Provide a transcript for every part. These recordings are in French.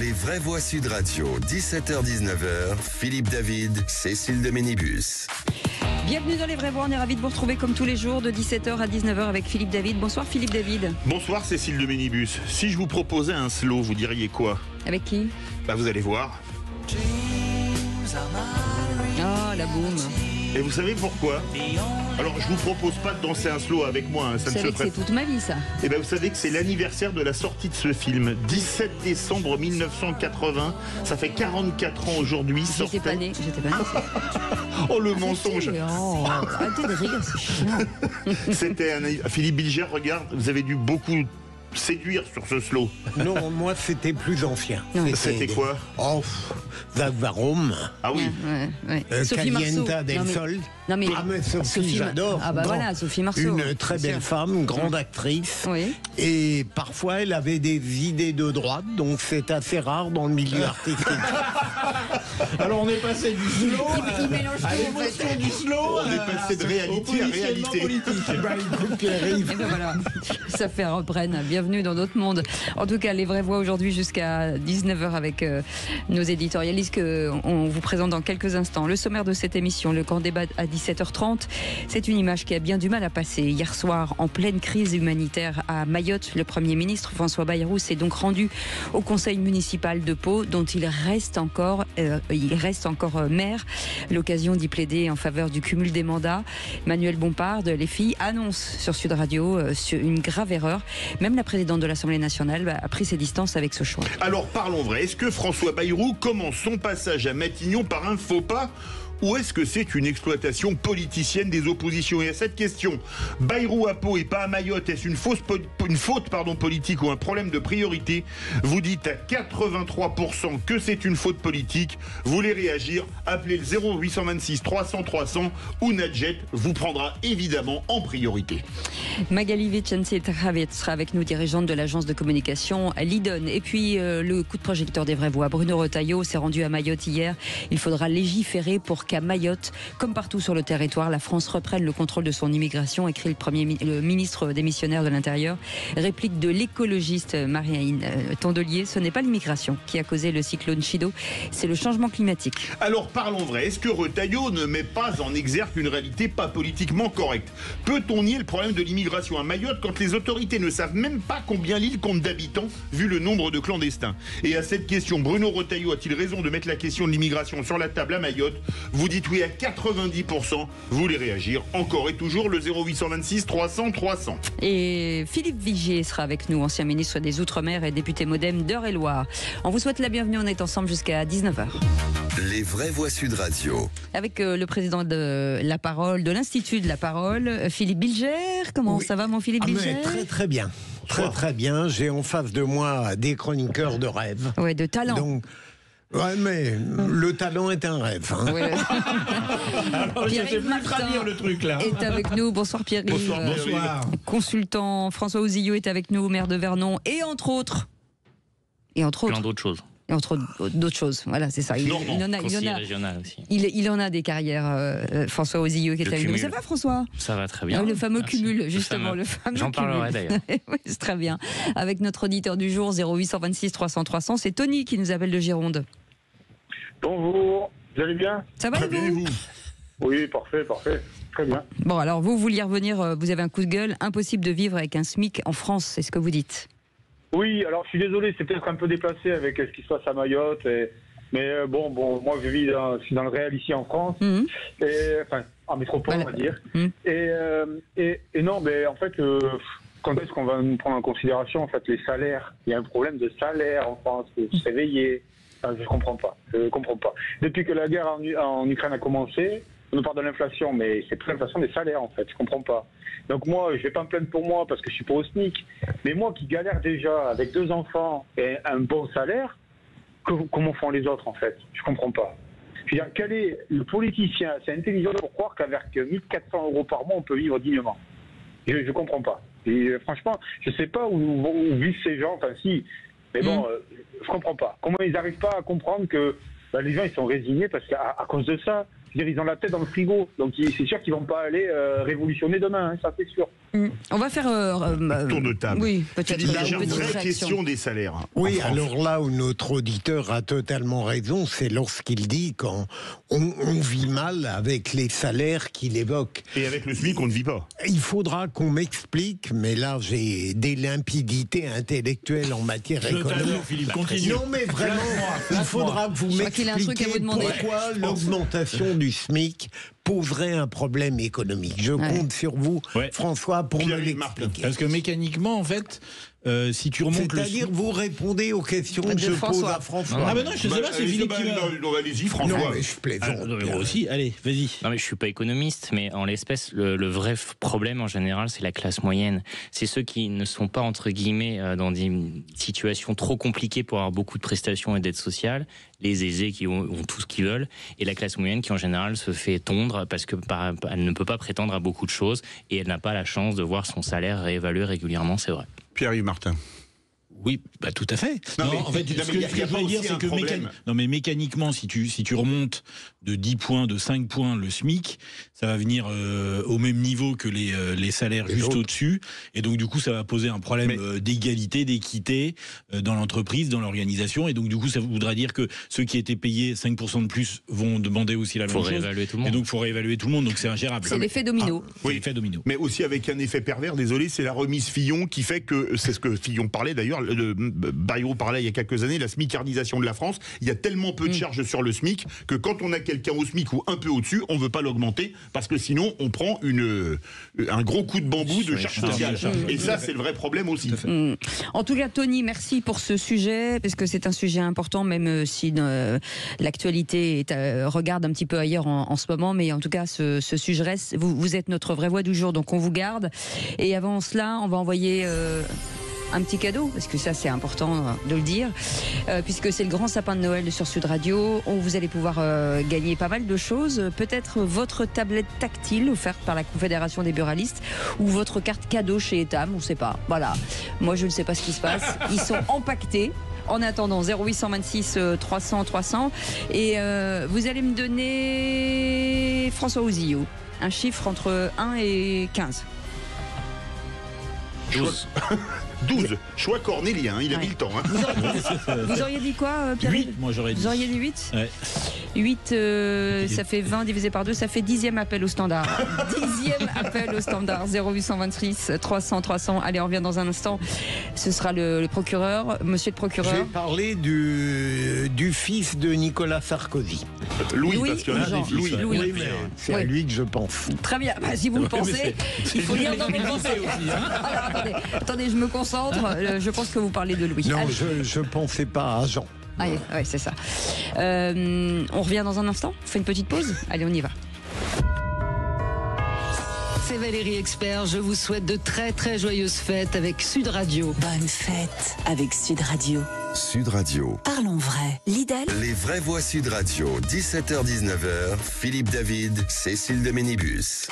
Les vraies voix Sud Radio, 17h-19h, Philippe David, Cécile de Ménibus. Bienvenue dans Les Vraies Voix, on est ravis de vous retrouver comme tous les jours de 17h à 19h avec Philippe David. Bonsoir Philippe David. Bonsoir Cécile de Ménibus. Si je vous proposais un slow, vous diriez quoi? Avec qui? Vous allez voir. Oh la boum. Et vous savez pourquoi? Alors je vous propose pas de danser un slow avec moi, ça Vous savez que c'est toute ma vie ça. Et vous savez que c'est l'anniversaire de la sortie de ce film, 17 décembre 1980, ça fait 44 ans aujourd'hui. J'étais pas née. Oh le mensonge. Oh, arrêtez de rire, c'est chiant. C'était Philippe Bilger, regarde, vous avez dû beaucoup séduire sur ce slow. Non, moi c'était plus ancien. Oui. C'était quoi? Oh, Zagvarum. Ah oui. Ouais. Sophie Marceau. Calienta del Sol. Non mais, Sophie, j'adore. Ah bah voilà, Sophie Marceau. Une très belle femme, une grande actrice. Oui. Et parfois elle avait des idées de droite, donc c'est assez rare dans le milieu artistique. Alors on est passé du slow Il mélange à tout. l'émotion du slow. On est passé de réalité à réalité. Politique. Et ben voilà, ça fait reprenne. Bienvenue dans notre monde. En tout cas, les vraies voix aujourd'hui jusqu'à 19h avec nos éditorialistes qu'on vous présente dans quelques instants. Le sommaire de cette émission, le grand débat à 17h30, c'est une image qui a bien du mal à passer. Hier soir, en pleine crise humanitaire à Mayotte, le Premier ministre François Bayrou s'est donc rendu au conseil municipal de Pau, dont il reste encore maire. L'occasion d'y plaider en faveur du cumul des mandats. Manuel Bompard, les filles, annonce sur Sud Radio une grave erreur. Même la présidente de l'Assemblée nationale a pris ses distances avec ce choix. Alors parlons vrai, est-ce que François Bayrou commence son passage à Matignon par un faux pas ? Ou est-ce que c'est une exploitation politicienne des oppositions? Et à cette question, Bayrou à Pau et pas à Mayotte, est-ce une faute politique ou un problème de priorité? Vous dites à 83% que c'est une faute politique. Vous voulez réagir? Appelez le 0826 300 300 ou Nadjet vous prendra évidemment en priorité. Magali Vicenzi-Travet sera avec nous, dirigeante de l'agence de communication Lidon. Et puis le coup de projecteur des vraies voix. Bruno Retailleau s'est rendu à Mayotte hier. Il faudra légiférer pour qu'à Mayotte, comme partout sur le territoire, la France reprenne le contrôle de son immigration, écrit le ministre démissionnaire de l'Intérieur. Réplique de l'écologiste Marine Tondelier, ce n'est pas l'immigration qui a causé le cyclone Chido, c'est le changement climatique. Alors parlons vrai, est-ce que Retailleau ne met pas en exergue une réalité pas politiquement correcte? Peut-on nier le problème de l'immigration à Mayotte quand les autorités ne savent même pas combien l'île compte d'habitants vu le nombre de clandestins? Et à cette question, Bruno Retailleau a-t-il raison de mettre la question de l'immigration sur la table à Mayotte? Vous dites oui à 90%, vous voulez réagir encore et toujours, le 0826 300 300. Et Philippe Vigier sera avec nous, ancien ministre des Outre-mer et député MoDem d'Eure-et-Loire. On vous souhaite la bienvenue, on est ensemble jusqu'à 19h. Les vraies voix Sud Radio. Avec le président de La Parole, de l'Institut de La Parole, Philippe Bilger. Comment ça va mon Philippe Bilger? Très très bien. Très bien. J'ai en face de moi des chroniqueurs de rêve. Ouais, de talent. Donc, ouais, mais le talent est un rêve. Hein. Ouais. Pierre-Yves Martin le truc là. est avec nous. Bonsoir Pierre-Yves. Bonsoir. Consultant François Ouzillot est avec nous, maire de Vernon, et entre autres. Plein d'autres choses. Et entre d'autres choses. Voilà, c'est ça. Il en a des carrières, François Ouzillot qui est avec nous. Ça va François? Ça va très bien. Le fameux Merci. cumul, justement. Le fameux J'en parlerai d'ailleurs. Oui, c'est très bien. Avec notre auditeur du jour, 0826 300 300, c'est Tony qui nous appelle de Gironde. Bonjour, vous allez bien? Ça va Très et bien, et vous? vous? Oui, parfait, très bien. Bon, alors vous vouliez revenir, vous avez un coup de gueule, impossible de vivre avec un SMIC en France, c'est ce que vous dites? Oui, alors je suis désolé, c'est peut-être un peu déplacé avec ce qui se passe à Mayotte, mais bon, moi je suis dans le réel ici en France, enfin en métropole Voilà. on va dire, et non, mais en fait, quand est-ce qu'on va nous prendre en considération en fait les salaires? Il y a un problème de salaire en France, il faut se réveiller. Enfin, je comprends pas. Depuis que la guerre en Ukraine a commencé, on nous parle de l'inflation, mais c'est plus l'inflation des salaires en fait, je comprends pas. Donc moi, je vais pas me plaindre pour moi parce que je suis pas au SMIC, mais moi qui galère déjà avec 2 enfants et un bon salaire, comment font les autres en fait? Je comprends pas. Je veux dire, quel est le politicien? C'est intelligent pour croire qu'avec 1 400 € par mois, on peut vivre dignement. Je comprends pas. Et franchement, je sais pas où vivent ces gens, enfin si, mais bon, je comprends pas. Comment ils n'arrivent pas à comprendre que les gens ils sont résignés parce qu'à cause de ça, Ils ont la tête dans le frigo. Donc c'est sûr qu'ils vont pas aller révolutionner demain, hein, ça c'est sûr. On va faire tour de table. Oui, peut-être Philippe une Bilger, petite vraie réaction. question des salaires. Oui, en France. alors là où notre auditeur a totalement raison, c'est lorsqu'il dit qu'on vit mal avec les salaires qu'il évoque. Et avec le SMIC, on ne vit pas. Il faudra qu'on m'explique, mais là j'ai des limpidités intellectuelles en matière Je t'avoue, économique. Philippe, continue. Non mais vraiment, il faudra que vous Je crois qu'il a un truc à m'expliquiez vous demander. pourquoi l'augmentation du SMIC poserait un problème économique. Je compte sur vous, Ouais. François, pour me Pierre-Yves Martin. l'expliquer. Parce que mécaniquement, en fait, si tu remontes C'est-à-dire, vous répondez aux questions que De je pose François. à François. Ah ben non, je sais pas, c'est Philippe qui va... Non, allez-y, Non, François. mais je plaisante. moi aussi, allez, vas-y. Non mais je suis pas économiste, mais en l'espèce, le vrai problème en général, c'est la classe moyenne. C'est ceux qui ne sont pas, entre guillemets, dans des situations trop compliquées pour avoir beaucoup de prestations et d'aides sociales, les aisés qui ont tout ce qu'ils veulent, et la classe moyenne qui en général se fait tondre parce que elle ne peut pas prétendre à beaucoup de choses et elle n'a pas la chance de voir son salaire réévalué régulièrement, c'est vrai. Pierre-Yves Martin. Oui, bah tout à fait. Non, mais- en fait, non, ce mais que y a je pas voulais dire, aussi c'est un que problème. mécaniquement, si tu remontes de 10 points, de 5 points le SMIC, ça va venir au même niveau que les salaires juste au-dessus. Et donc, du coup, ça va poser un problème d'égalité, d'équité dans l'entreprise, dans l'organisation. Et donc, du coup, ça voudra dire que ceux qui étaient payés 5% de plus vont demander aussi la même Faut chose. réévaluer tout le Et monde. donc, il faut réévaluer tout le monde. Donc, c'est ingérable. C'est l'effet domino. C'est l'effet domino. Mais aussi avec un effet pervers, désolé, c'est la remise Fillon qui fait que, c'est ce que Fillon parlait d'ailleurs, Bayrou parlait il y a quelques années, la smicardisation de la France. Il y a tellement peu de charges sur le SMIC que quand on a quelqu'un au SMIC ou un peu au-dessus, on ne veut pas l'augmenter parce que sinon on prend un gros coup de bambou de charge sociale. Et ça, c'est le vrai problème aussi. En tout cas, Tony, merci pour ce sujet, parce que c'est un sujet important, même si l'actualité regarde un petit peu ailleurs en ce moment, mais en tout cas, ce sujet reste. Vous êtes notre vraie voix du jour, donc on vous garde. Et avant cela, on va envoyer un petit cadeau, parce que ça c'est important de le dire, puisque c'est le grand sapin de Noël sur Sud Radio. Vous allez pouvoir gagner pas mal de choses, peut-être votre tablette tactile offerte par la Confédération des buralistes, ou votre carte cadeau chez Etam, on ne sait pas. Voilà, moi je ne sais pas ce qui se passe, ils sont empaquetés. En attendant, 0826 300 300, et vous allez me donner, François Ouzillot, un chiffre entre 1 et 15. 12. 12. Choix cornélien, il a mis le temps. Hein. Vous auriez dit quoi, Pierre? 8, moi j'aurais dit. Vous auriez dit 8 Ouais. 8, ça fait 20 divisé par 2, ça fait 10e appel au standard. 10e appel au standard, 0826 300 300. Allez, on revient dans un instant. Ce sera le procureur, monsieur le Je vais procureur. parler du fils de Nicolas Sarkozy. Louis, Louis parce que ou Jean? Louis. Louis. Oui, mais c'est à Oui. lui que je pense. Très bien, bah, si vous le pensez, il faut lire dans mes pensées. aussi, hein. Alors, attendez, je me concentre. Je pense que vous parlez de Louis. Non, Allez. je pensais pas à Jean. Ouais, c'est ça. On revient dans un instant. On fait une petite pause. Allez, on y va. C'est Valérie Expert, je vous souhaite de très très joyeuses fêtes avec Sud Radio. Bonne fête avec Sud Radio. Sud Radio. Parlons vrai. Lidl. Les vraies voix Sud Radio, 17h-19h, Philippe David, Cécile de Ménibus.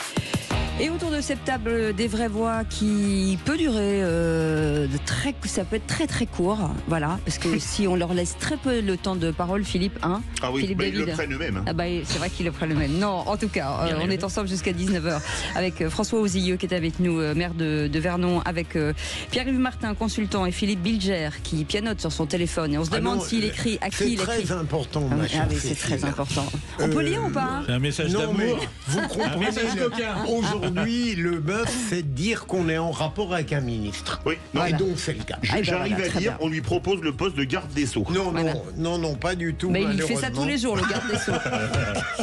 Et autour de cette table des vraies voix qui peut durer, ça peut être très très court, voilà, parce que si on leur laisse très peu le temps de parole, Philippe, hein, Ah oui, Philippe bah, ils le David. prennent eux-mêmes. Hein. Ah bah, c'est vrai qu'ils le prennent le même. Non, en tout cas, on est ensemble jusqu'à 19h avec François Ouzilleux qui est avec nous, maire de Vernon, avec Pierre-Yves Martin, consultant, et Philippe Bilger qui pianote sur son téléphone. Et on se demande s'il écrit, à qui il écrit. C'est très important, Ah ma oui, chère oui, c'est Cécile. très important. On peut lire ou pas? C'est un message Non, mais d'amour. vous comprenez, message coquin. aujourd'hui, le bœuf, c'est de dire qu'on est en rapport avec un ministre. Oui, non, Et donc, c'est le cas. Ah, ben J'arrive voilà, à très lire, bien. on lui propose le poste de garde des Sceaux. Non, Voilà. non, pas du tout. Mais il fait ça tous les jours, le garde des Sceaux.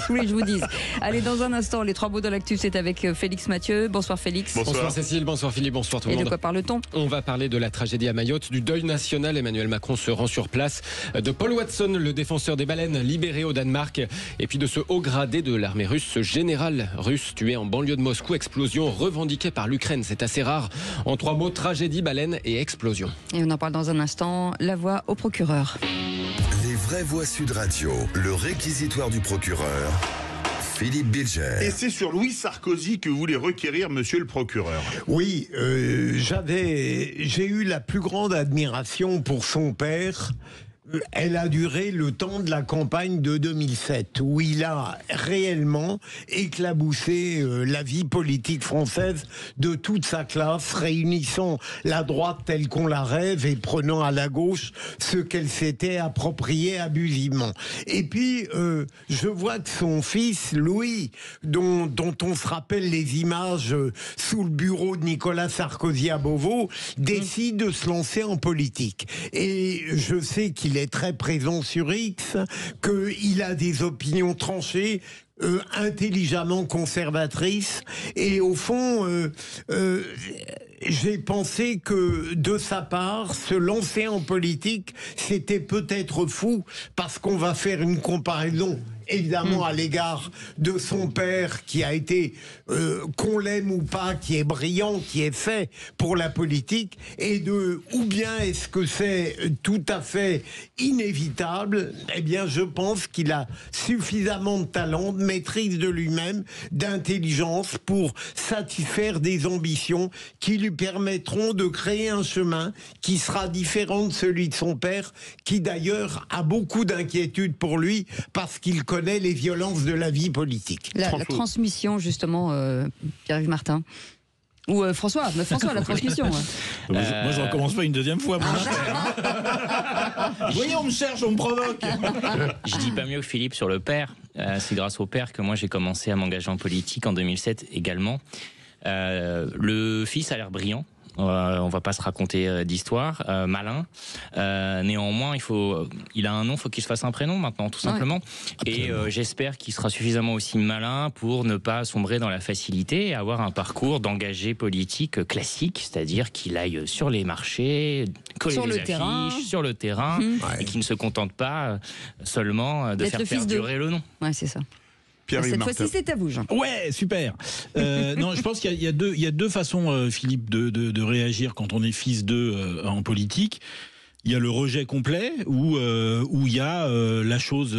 Tous les, je vous dis. Allez, dans un instant, les trois mots de l'actu, c'est avec Félix Mathieu. Bonsoir Félix. Bonsoir. Cécile, bonsoir Philippe, bonsoir tout le Et de monde. quoi parle-t-on? On va parler de la tragédie à Mayotte, du deuil national. Emmanuel Macron se rend sur place. De Paul Watson, le défenseur des baleines, libéré au Danemark. Et puis de ce haut gradé de l'armée russe, ce général russe tué en banlieue de Moscou. Explosion revendiquée par l'Ukraine. C'est assez rare. En 3 mots, tragédie, baleine et explosion. Et on en parle dans un instant. La voix au procureur. Les vraies voix Sud Radio, le réquisitoire du procureur, Philippe Bilger. Et c'est sur Louis Sarkozy que vous voulez requérir, monsieur le procureur. Oui, j'ai eu la plus grande admiration pour son père, elle a duré le temps de la campagne de 2007, où il a réellement éclaboussé la vie politique française de toute sa classe, réunissant la droite telle qu'on la rêve et prenant à la gauche ce qu'elle s'était approprié abusivement. Et puis, je vois que son fils, Louis, dont on se rappelle les images sous le bureau de Nicolas Sarkozy à Beauvau, décide de se lancer en politique. Et je sais qu'il est très présent sur X, qu'il a des opinions tranchées, intelligemment conservatrices, et au fond, j'ai pensé que de sa part, se lancer en politique, c'était peut-être fou, parce qu'on va faire une comparaison évidemment à l'égard de son père qui a été, qu'on l'aime ou pas, qui est brillant, qui est fait pour la politique, et ou bien est-ce que c'est tout à fait inévitable? Eh bien, je pense qu'il a suffisamment de talent, de maîtrise de lui-même, d'intelligence pour satisfaire des ambitions qui lui permettront de créer un chemin qui sera différent de celui de son père, qui d'ailleurs a beaucoup d'inquiétudes pour lui parce qu'il connaît les violences de la vie politique. La transmission, justement, Pierre-Yves Martin. Ou François, la transmission. Moi, je ne recommence pas une deuxième fois. Voyez, on me cherche, on me provoque. Je dis pas mieux que Philippe sur le père. C'est grâce au père que moi, j'ai commencé à m'engager en politique en 2007 également. Le fils a l'air brillant. On va pas se raconter d'histoire, malin. Néanmoins, il a un nom, faut qu'il se fasse un prénom maintenant, tout simplement. Et j'espère qu'il sera suffisamment aussi malin pour ne pas sombrer dans la facilité et avoir un parcours d'engagé politique classique, c'est-à-dire qu'il aille sur les marchés, coller des affiches, sur le terrain, et qu'il ne se contente pas seulement de faire perdurer le nom. Ouais, c'est ça. Cette fois-ci, c'est à vous, Jean. Ouais, super. Non, je pense qu'il y a deux façons, Philippe, de réagir quand on est fils d'eux en politique. Il y a le rejet complet, où il y a la chose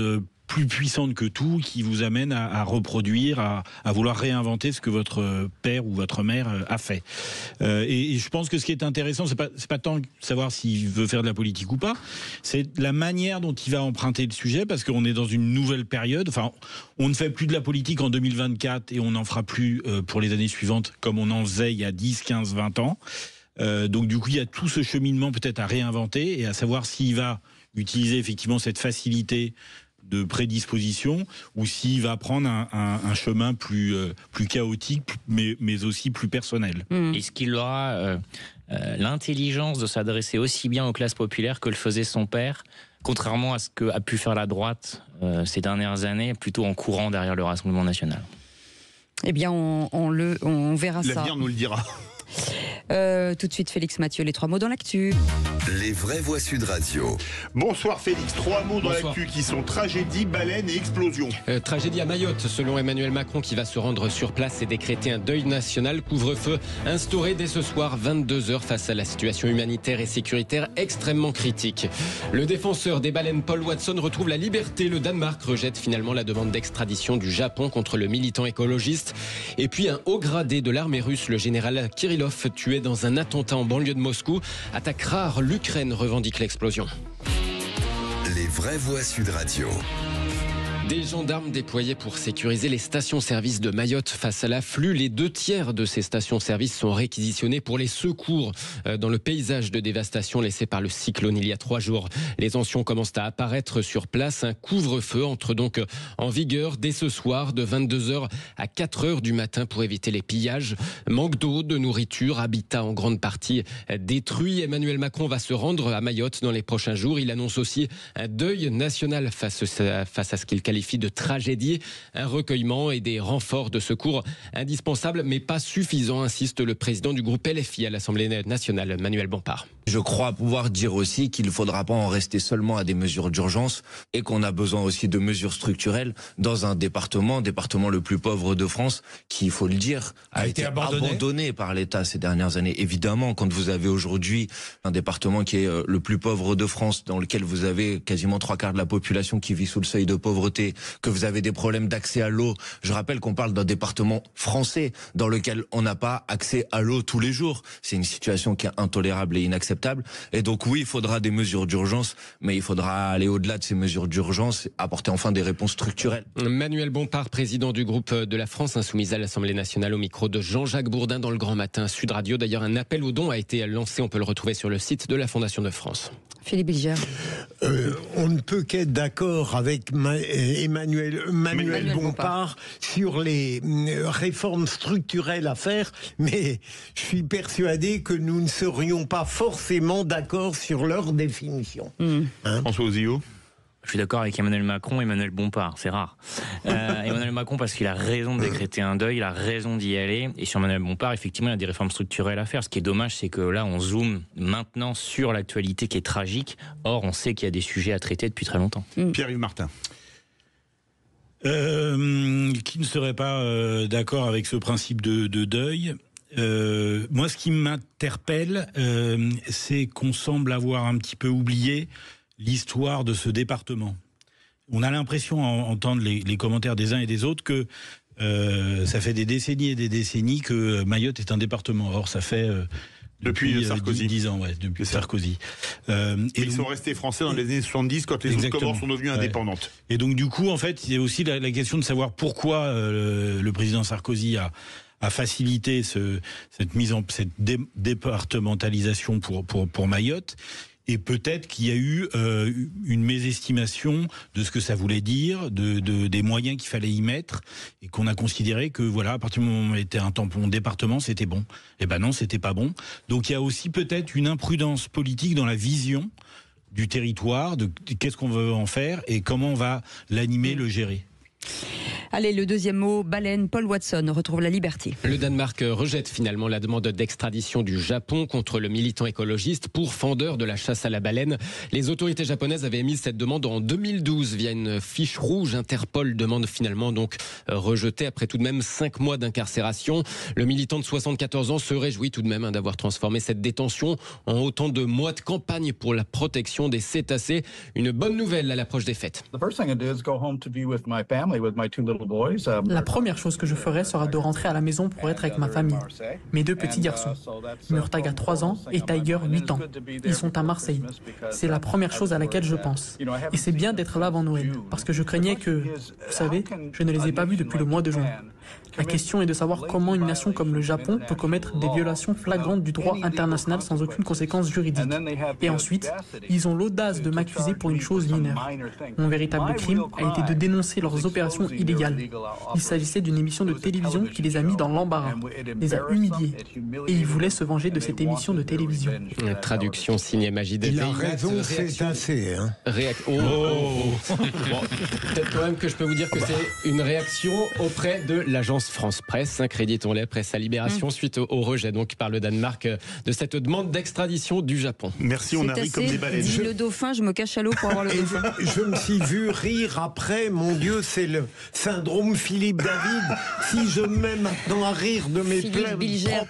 plus puissante que tout qui vous amène à reproduire, à vouloir réinventer ce que votre père ou votre mère a fait. Et je pense que ce qui est intéressant, c'est pas tant de savoir s'il veut faire de la politique ou pas, c'est la manière dont il va emprunter le sujet, parce qu'on est dans une nouvelle période. Enfin, on ne fait plus de la politique en 2024 et on n'en fera plus pour les années suivantes comme on en faisait il y a 10, 15, 20 ans. Donc du coup, il y a tout ce cheminement peut-être à réinventer et à savoir s'il va utiliser effectivement cette facilité de prédisposition ou s'il va prendre un chemin plus chaotique mais aussi plus personnel. Est-ce qu'il aura l'intelligence de s'adresser aussi bien aux classes populaires que le faisait son père, contrairement à ce qu'a pu faire la droite ces dernières années, plutôt en courant derrière le Rassemblement national? Eh bien, on verra ça. L'avenir nous le dira. Tout de suite, Félix Mathieu, les 3 mots dans l'actu. Les vraies voix Sud Radio. Bonsoir Félix, 3 mots dans l'actu qui sont tragédie, baleine et explosion. Tragédie à Mayotte, selon Emmanuel Macron qui va se rendre sur place et décréter un deuil national. Couvre-feu instauré dès ce soir 22h face à la situation humanitaire et sécuritaire extrêmement critique. Le défenseur des baleines Paul Watson retrouve la liberté. Le Danemark rejette finalement la demande d'extradition du Japon contre le militant écologiste. Et puis un haut gradé de l'armée russe, le général Kirillov, tué dans un attentat en banlieue de Moscou. Attaque rare, l'Ukraine revendique l'explosion. Les vraies voix Sud Radio. Des gendarmes déployés pour sécuriser les stations-service de Mayotte face à l'afflux. Les 2/3 de ces stations-service sont réquisitionnés pour les secours dans le paysage de dévastation laissé par le cyclone il y a 3 jours. Les tensions commencent à apparaître sur place. Un couvre-feu entre donc en vigueur dès ce soir de 22h à 4h du matin pour éviter les pillages. Manque d'eau, de nourriture, habitat en grande partie détruit. Emmanuel Macron va se rendre à Mayotte dans les prochains jours. Il annonce aussi un deuil national face à ce qu'il qualifie de tragédie, un recueillement et des renforts de secours indispensables mais pas suffisants, insiste le président du groupe LFI à l'Assemblée nationale, Manuel Bompard. Je crois pouvoir dire aussi qu'il ne faudra pas en rester seulement à des mesures d'urgence et qu'on a besoin aussi de mesures structurelles dans un département le plus pauvre de France qui, il faut le dire, a été abandonné par l'État ces dernières années. Évidemment, quand vous avez aujourd'hui un département qui est le plus pauvre de France, dans lequel vous avez quasiment 3/4 de la population qui vit sous le seuil de pauvreté, que vous avez des problèmes d'accès à l'eau. Je rappelle qu'on parle d'un département français dans lequel on n'a pas accès à l'eau tous les jours. C'est une situation qui est intolérable et inacceptable. Et donc oui, il faudra des mesures d'urgence, mais il faudra aller au-delà de ces mesures d'urgence, apporter enfin des réponses structurelles. Manuel Bompard, président du groupe de la France Insoumise à l'Assemblée nationale, au micro de Jean-Jacques Bourdin dans le Grand Matin Sud Radio. D'ailleurs, un appel aux dons a été lancé. On peut le retrouver sur le site de la Fondation de France. Philippe Bilger. On ne peut qu'être d'accord avec Manuel Bompard sur les réformes structurelles à faire, mais je suis persuadé que nous ne serions pas forcément d'accord sur leur définition. François Ozio. Je suis d'accord avec Emmanuel Macron et Emmanuel Bompard, c'est rare. Emmanuel Macron parce qu'il a raison de décréter un deuil, il a raison d'y aller. Et sur Emmanuel Bompard, effectivement, il y a des réformes structurelles à faire. Ce qui est dommage, c'est que là, on zoome maintenant sur l'actualité qui est tragique. Or, on sait qu'il y a des sujets à traiter depuis très longtemps. Pierre-Yves Martin. Qui ne serait pas d'accord avec ce principe de deuil? Moi, ce qui m'interpelle, c'est qu'on semble avoir un petit peu oublié l'histoire de ce département. On a l'impression, à entendre les commentaires des uns et des autres, que ça fait des décennies et des décennies que Mayotte est un département. Or, ça fait depuis Sarkozy. 10 ans, depuis Sarkozy. Ils sont restés français dans les années 70 quand les autres Comores sont devenues indépendantes. Et donc, du coup, en fait, il y a aussi la question de savoir pourquoi le président Sarkozy a facilité cette départementalisation pour Mayotte. Et peut-être qu'il y a eu une mésestimation de ce que ça voulait dire, des moyens qu'il fallait y mettre, et qu'on a considéré que voilà, à partir du moment où on était un tampon département, c'était bon. Eh ben non, c'était pas bon. Donc il y a aussi peut-être une imprudence politique dans la vision du territoire, de qu'est-ce qu'on veut en faire et comment on va l'animer, le gérer. Allez, le deuxième mot, baleine. Paul Watson retrouve la liberté. Le Danemark rejette finalement la demande d'extradition du Japon contre le militant écologiste pourfendeur de la chasse à la baleine. Les autorités japonaises avaient émis cette demande en 2012 via une fiche rouge. Interpol demande finalement donc rejetée après tout de même 5 mois d'incarcération. Le militant de 74 ans se réjouit tout de même d'avoir transformé cette détention en autant de mois de campagne pour la protection des cétacés. Une bonne nouvelle à l'approche des fêtes. La première chose que je ferai sera de rentrer à la maison pour être avec ma famille. Mes 2 petits garçons, Murtag a 3 ans et Tiger 8 ans. Ils sont à Marseille. C'est la première chose à laquelle je pense. Et c'est bien d'être là avant Noël, parce que je craignais que, vous savez, je ne les ai pas vus depuis le mois de juin. La question est de savoir comment une nation comme le Japon peut commettre des violations flagrantes du droit international sans aucune conséquence juridique. Et ensuite, ils ont l'audace de m'accuser pour une chose mineure. Mon véritable crime a été de dénoncer leurs opérations illégales. Il s'agissait d'une émission de télévision qui les a mis dans l'embarras, les a humiliés. Et ils voulaient se venger de cette émission de télévision. Traduction signée Magid. Il a raison, c'est assez. Hein. Bon, peut-être quand même que je peux vous dire que c'est une réaction auprès de l'agence France Presse, créditons-les, Presse à Libération, suite au rejet donc par le Danemark de cette demande d'extradition du Japon. Merci, on arrive comme des baleines. Dit le dauphin, je me cache à l'eau pour avoir le dauphin. Je me suis vu rire après, mon Dieu, c'est le syndrome Philippe David. Si je me mets maintenant à rire de mes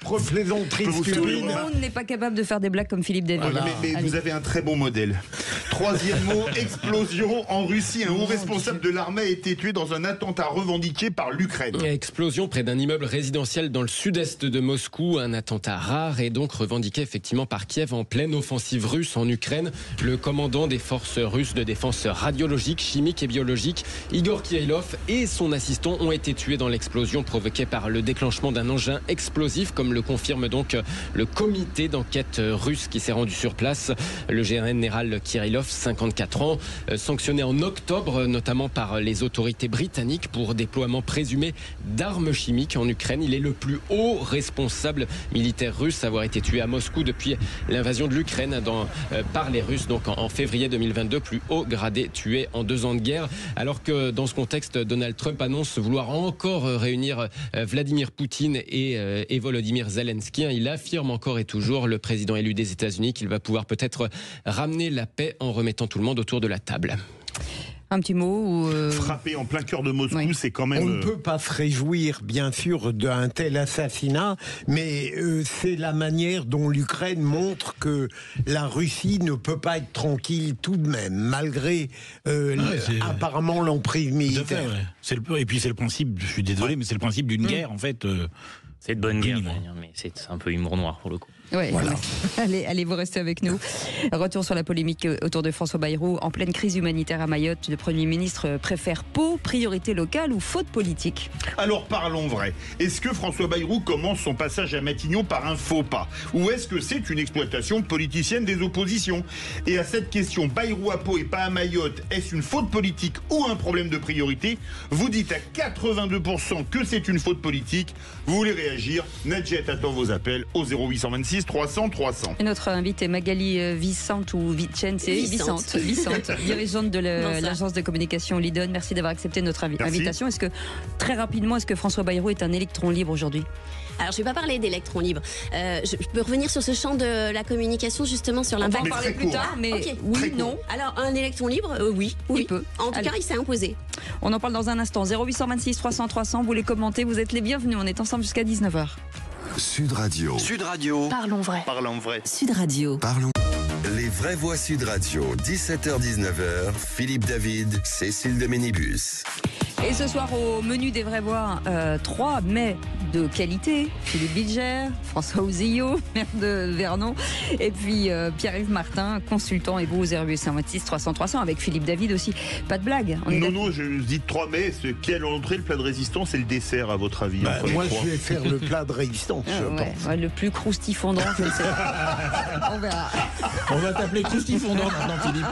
propres plaisanteries stupides. Tout le monde n'est pas capable de faire des blagues comme Philippe David. Voilà. Mais vous avez un très bon modèle. Troisième mot, explosion en Russie. Un haut responsable de l'armée a été tué dans un attentat revendiqué par l'Ukraine. Explosion près d'un immeuble résidentiel dans le sud-est de Moscou. Un attentat rare et donc revendiqué effectivement par Kiev en pleine offensive russe en Ukraine. Le commandant des forces russes de défense radiologique, chimique et biologique, Igor Kirillov, et son assistant ont été tués dans l'explosion provoquée par le déclenchement d'un engin explosif, comme le confirme donc le comité d'enquête russe qui s'est rendu sur place. Le général Kirillov, 54 ans, sanctionné en octobre notamment par les autorités britanniques pour déploiement présumé d'armes chimiques en Ukraine. Il est le plus haut responsable militaire russe à avoir été tué à Moscou depuis l'invasion de l'Ukraine par les Russes, donc en février 2022, plus haut gradé tué en 2 ans de guerre. Alors que dans ce contexte, Donald Trump annonce vouloir encore réunir Vladimir Poutine et Volodymyr Zelensky. Il affirme encore et toujours, le président élu des États-Unis, qu'il va pouvoir peut-être ramener la paix en remettant tout le monde autour de la table. Un petit mot ou Frappé en plein cœur de Moscou, c'est quand même... On ne peut pas se réjouir, bien sûr, d'un tel assassinat, mais c'est la manière dont l'Ukraine montre que la Russie ne peut pas être tranquille tout de même, malgré apparemment l'emprise militaire. Et puis c'est le principe, je suis désolé, mais c'est le principe d'une guerre, en fait. C'est de bonne guerre, mais c'est un peu humour noir pour le coup. Ouais, voilà. Allez, vous restez avec nous. Retour sur la polémique autour de François Bayrou. En pleine crise humanitaire à Mayotte, le Premier ministre préfère Pau, priorité locale ou faute politique? Alors parlons vrai. Est-ce que François Bayrou commence son passage à Matignon par un faux pas? Ou est-ce que c'est une exploitation politicienne des oppositions? Et à cette question, Bayrou à Pau et pas à Mayotte, est-ce une faute politique ou un problème de priorité? Vous dites à 82% que c'est une faute politique. Vous voulez réagir? Nadjet attend vos appels au 0826 300 300. Et notre invitée Magali Vicente ou Vicente, dirigeante de l'agence de communication Lidon. Merci d'avoir accepté notre invitation. Est-ce que, très rapidement, est-ce que François Bayrou est un électron libre aujourd'hui? Alors, je ne vais pas parler d'électrons libres. Je peux revenir sur ce champ de la communication, justement, sur l'impact. On va en parler plus tard, mais oui, non. Alors, un électron libre, oui. Il peut. En tout cas, il s'est imposé. On en parle dans un instant. 0826 300 300, vous les commentez, vous êtes les bienvenus. On est ensemble jusqu'à 19h. Sud Radio. Sud Radio. Parlons vrai. Parlons vrai. Sud Radio. Parlons. Les vraies voix Sud Radio, 17h-19h, Philippe David, Cécile de Ménibus. Et ce soir, au menu des vraies voix, 3 mets de qualité. Philippe Bilger, François Ouzillot, maire de Vernon, et puis Pierre-Yves Martin, consultant, et vous, 0826 300 300, avec Philippe David aussi. Pas de blague. Non, je dis 3 mets. Quelle entrée, le plat de résistance et le dessert, à votre avis? Moi, je vais faire le plat de résistance, je pense. Ouais, le plus croustifondant, je ne sais pas. On verra. On va t'appeler croustifondant maintenant, Philippe.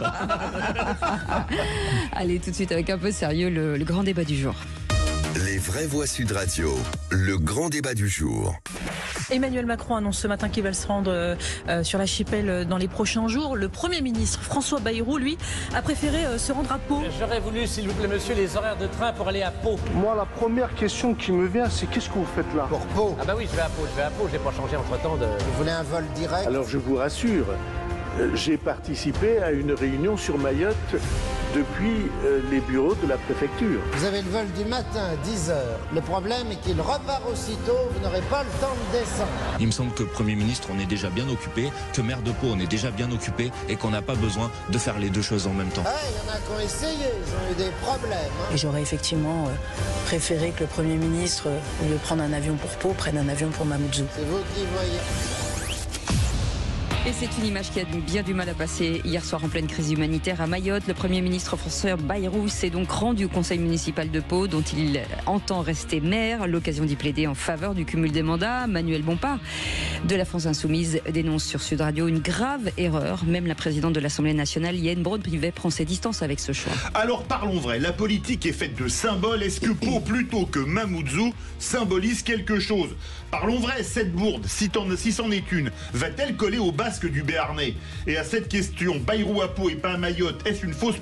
Allez, tout de suite, avec un peu sérieux, le grand débat du jour. Les vraies voix Sud Radio, le grand débat du jour. Emmanuel Macron annonce ce matin qu'il va se rendre sur l'archipel dans les prochains jours. Le Premier ministre François Bayrou, lui, a préféré se rendre à Pau. J'aurais voulu, s'il vous plaît, monsieur, les horaires de train pour aller à Pau. Moi, la première question qui me vient, c'est qu'est-ce que vous faites là? Pour Pau? Ah bah oui, je vais à Pau, j'ai pas changé entre-temps de... Vous voulez un vol direct? Alors, je vous rassure, j'ai participé à une réunion sur Mayotte depuis les bureaux de la préfecture. Vous avez le vol du matin à 10h. Le problème est qu'il repart aussitôt, vous n'aurez pas le temps de descendre. Il me semble que Premier ministre, on est déjà bien occupé, que maire de Pau, on est déjà bien occupé et qu'on n'a pas besoin de faire les deux choses en même temps. Il y en a qui ont essayé, ils ont eu des problèmes. Et j'aurais effectivement préféré que le Premier ministre, au lieu de prendre un avion pour Pau, prenne un avion pour Mamoudzou. C'est vous qui voyez. Et c'est une image qui a bien du mal à passer hier soir en pleine crise humanitaire à Mayotte. Le Premier ministre François Bayrou s'est donc rendu au conseil municipal de Pau, dont il entend rester maire. L'occasion d'y plaider en faveur du cumul des mandats. Manuel Bompard de la France Insoumise dénonce sur Sud Radio une grave erreur. Même la présidente de l'Assemblée nationale, Yael Braun-Pivet, prend ses distances avec ce choix. Alors parlons vrai, la politique est faite de symboles. Est-ce que Pau, plutôt que Mamoudzou, symbolise quelque chose? Parlons vrai, cette bourde, si c'en est une, va-t-elle coller au basque du Béarnais? Et à cette question, Bayrou à Pau et pas à Mayotte, est-ce une faute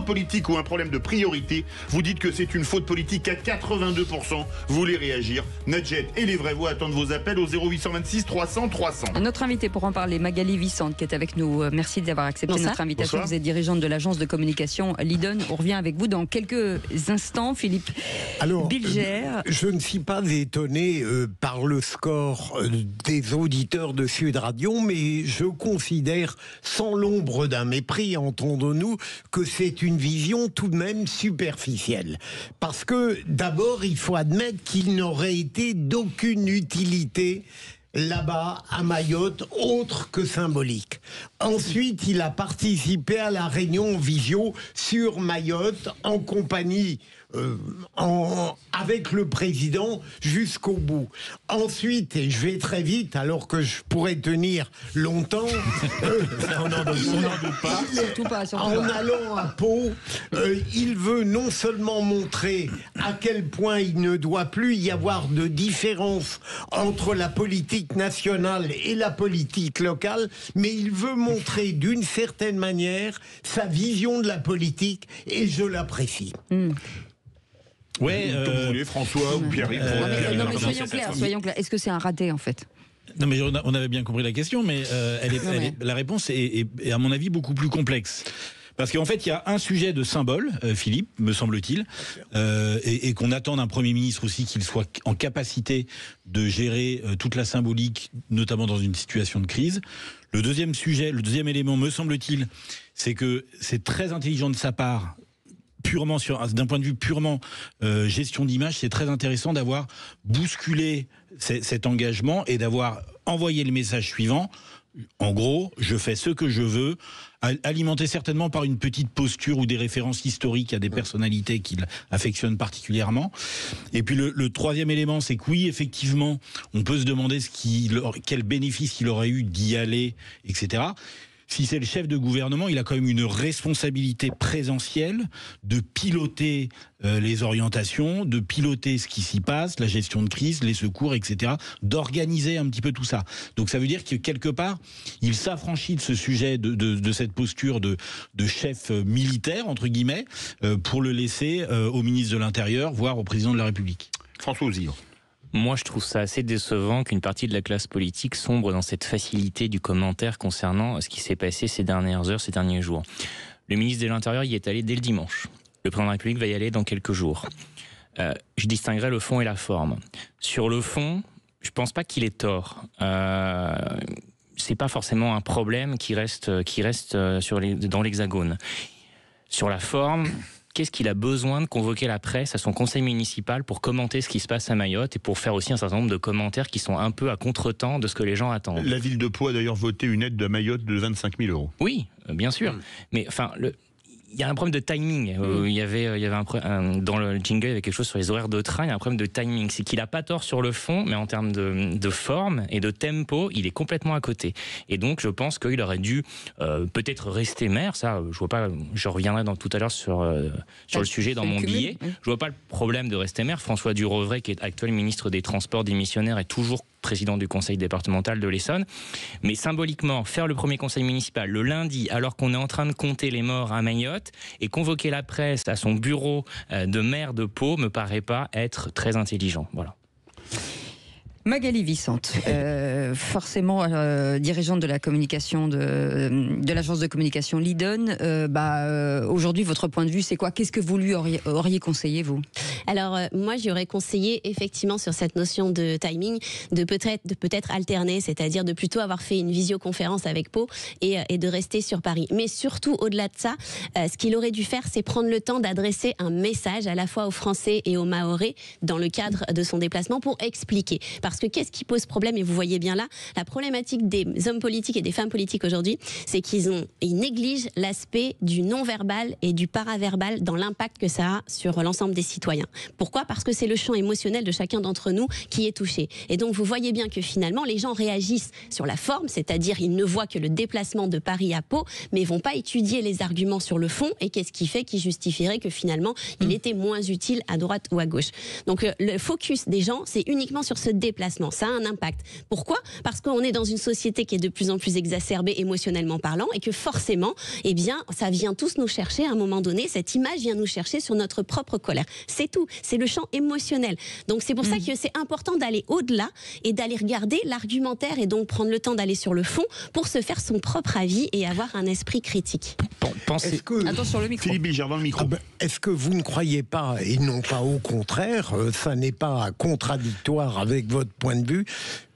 politique ou un problème de priorité? Vous dites que c'est une faute politique à 82%. Vous voulez réagir? Nadjet et les vraies voix attendent vos appels au 0826 300 300. Notre invité pour en parler, Magali Vicente, qui est avec nous. Merci d'avoir accepté notre invitation. Bonsoir. Vous êtes dirigeante de l'agence de communication Lidon. On revient avec vous dans quelques instants. Philippe Bilger. Je ne suis pas étonné par le score des auditeurs de Sud Radio, mais je considère, sans l'ombre d'un mépris, entendons-nous, que c'est une vision tout de même superficielle. Parce que, d'abord, il faut admettre qu'il n'aurait été d'aucune utilité là-bas, à Mayotte, autre que symbolique. Ensuite, il a participé à la réunion visio sur Mayotte, en compagnie avec le président jusqu'au bout. Ensuite, et je vais très vite alors que je pourrais tenir longtemps, on n'en doute pas. En allant à Pau, il veut non seulement montrer à quel point il ne doit plus y avoir de différence entre la politique nationale et la politique locale, mais il veut montrer d'une certaine manière sa vision de la politique, et je l'apprécie. Ouais, comme vous voulez, François ou Pierre-Yves. Non, mais soyons clairs. Est-ce que c'est un raté, en fait? Non, mais on avait bien compris la question, mais la réponse est, à mon avis, beaucoup plus complexe. Parce qu'en fait, il y a un sujet de symbole, Philippe, me semble-t-il, et qu'on attend d'un Premier ministre aussi qu'il soit en capacité de gérer toute la symbolique, notamment dans une situation de crise. Le deuxième sujet, le deuxième élément, me semble-t-il, c'est que c'est très intelligent de sa part, purement d'un point de vue purement gestion d'image, c'est très intéressant d'avoir bousculé cet engagement et d'avoir envoyé le message suivant. En gros, je fais ce que je veux, alimenté certainement par une petite posture ou des références historiques à des personnalités qu'il affectionne particulièrement. Et puis le troisième élément, c'est que oui, effectivement, on peut se demander quel bénéfice il aurait eu d'y aller, etc. Si c'est le chef de gouvernement, il a quand même une responsabilité présentielle de piloter les orientations, de piloter ce qui s'y passe, la gestion de crise, les secours, etc., d'organiser un petit peu tout ça. Donc ça veut dire que quelque part, il s'affranchit de ce sujet, de cette posture de chef militaire, entre guillemets, pour le laisser au ministre de l'Intérieur, voire au président de la République. François Ozire. Moi, je trouve ça assez décevant qu'une partie de la classe politique sombre dans cette facilité du commentaire concernant ce qui s'est passé ces dernières heures, ces derniers jours. Le ministre de l'Intérieur y est allé dès le dimanche. Le président de la République va y aller dans quelques jours. Je distinguerai le fond et la forme. Sur le fond, je pense pas qu'il ait tort. C'est pas forcément un problème qui reste dans l'Hexagone. Sur la forme, qu'est-ce qu'il a besoin de convoquer la presse à son conseil municipal pour commenter ce qui se passe à Mayotte et pour faire aussi un certain nombre de commentaires qui sont un peu à contre-temps de ce que les gens attendent. La ville de Pau a d'ailleurs voté une aide de Mayotte de 25 000 €. Oui, bien sûr. Mais enfin, il y a un problème de timing. Il y avait dans le jingle, il y avait quelque chose sur les horaires de train. Il y a un problème de timing. C'est qu'il n'a pas tort sur le fond, mais en termes de forme et de tempo, il est complètement à côté. Et donc, je pense qu'il aurait dû peut-être rester maire. Ça, je vois pas. Je reviendrai tout à l'heure sur le sujet dans mon billet. Je vois pas le problème de rester maire. François Durovray, qui est actuel ministre des Transports démissionnaire, est toujours président du conseil départemental de l'Essonne. Mais symboliquement, faire le premier conseil municipal le lundi, alors qu'on est en train de compter les morts à Mayotte, et convoquer la presse à son bureau de maire de Pau, me paraît pas être très intelligent. Voilà. Magali Vicente, forcément dirigeante de la communication de l'agence de communication Lidon. Aujourd'hui, votre point de vue, c'est quoi? Qu'est-ce que vous lui auriez conseillé, vous? Alors, moi, j'aurais conseillé, effectivement, sur cette notion de timing, de peut-être alterner, c'est-à-dire de plutôt avoir fait une visioconférence avec Pau et de rester sur Paris. Mais surtout, au-delà de ça, ce qu'il aurait dû faire, c'est prendre le temps d'adresser un message à la fois aux Français et aux Mahorais dans le cadre de son déplacement pour expliquer. Parce que qu'est-ce qui pose problème? Et vous voyez bien là, la problématique des hommes politiques et des femmes politiques aujourd'hui, c'est qu'ils négligent l'aspect du non-verbal et du paraverbal dans l'impact que ça a sur l'ensemble des citoyens. Pourquoi? Parce que c'est le champ émotionnel de chacun d'entre nous qui est touché. Et donc vous voyez bien que finalement les gens réagissent sur la forme, c'est-à-dire ils ne voient que le déplacement de Paris à Pau, mais ils vont pas étudier les arguments sur le fond et qu'est-ce qui fait qu'ils justifieraient que finalement il était moins utile à droite ou à gauche. Donc le focus des gens, c'est uniquement sur ce déplacement. Ça a un impact. Pourquoi? Parce qu'on est dans une société qui est de plus en plus exacerbée émotionnellement parlant et que forcément, eh bien, ça vient tous nous chercher à un moment donné, cette image vient nous chercher sur notre propre colère. C'est tout. C'est le champ émotionnel. Donc c'est pour ça que c'est important d'aller au-delà et d'aller regarder l'argumentaire et donc prendre le temps d'aller sur le fond pour se faire son propre avis et avoir un esprit critique. Attention, le micro. Philippe Bilger, dans le micro. Est-ce que vous ne croyez pas, et non pas au contraire, ça n'est pas contradictoire avec votre point de vue,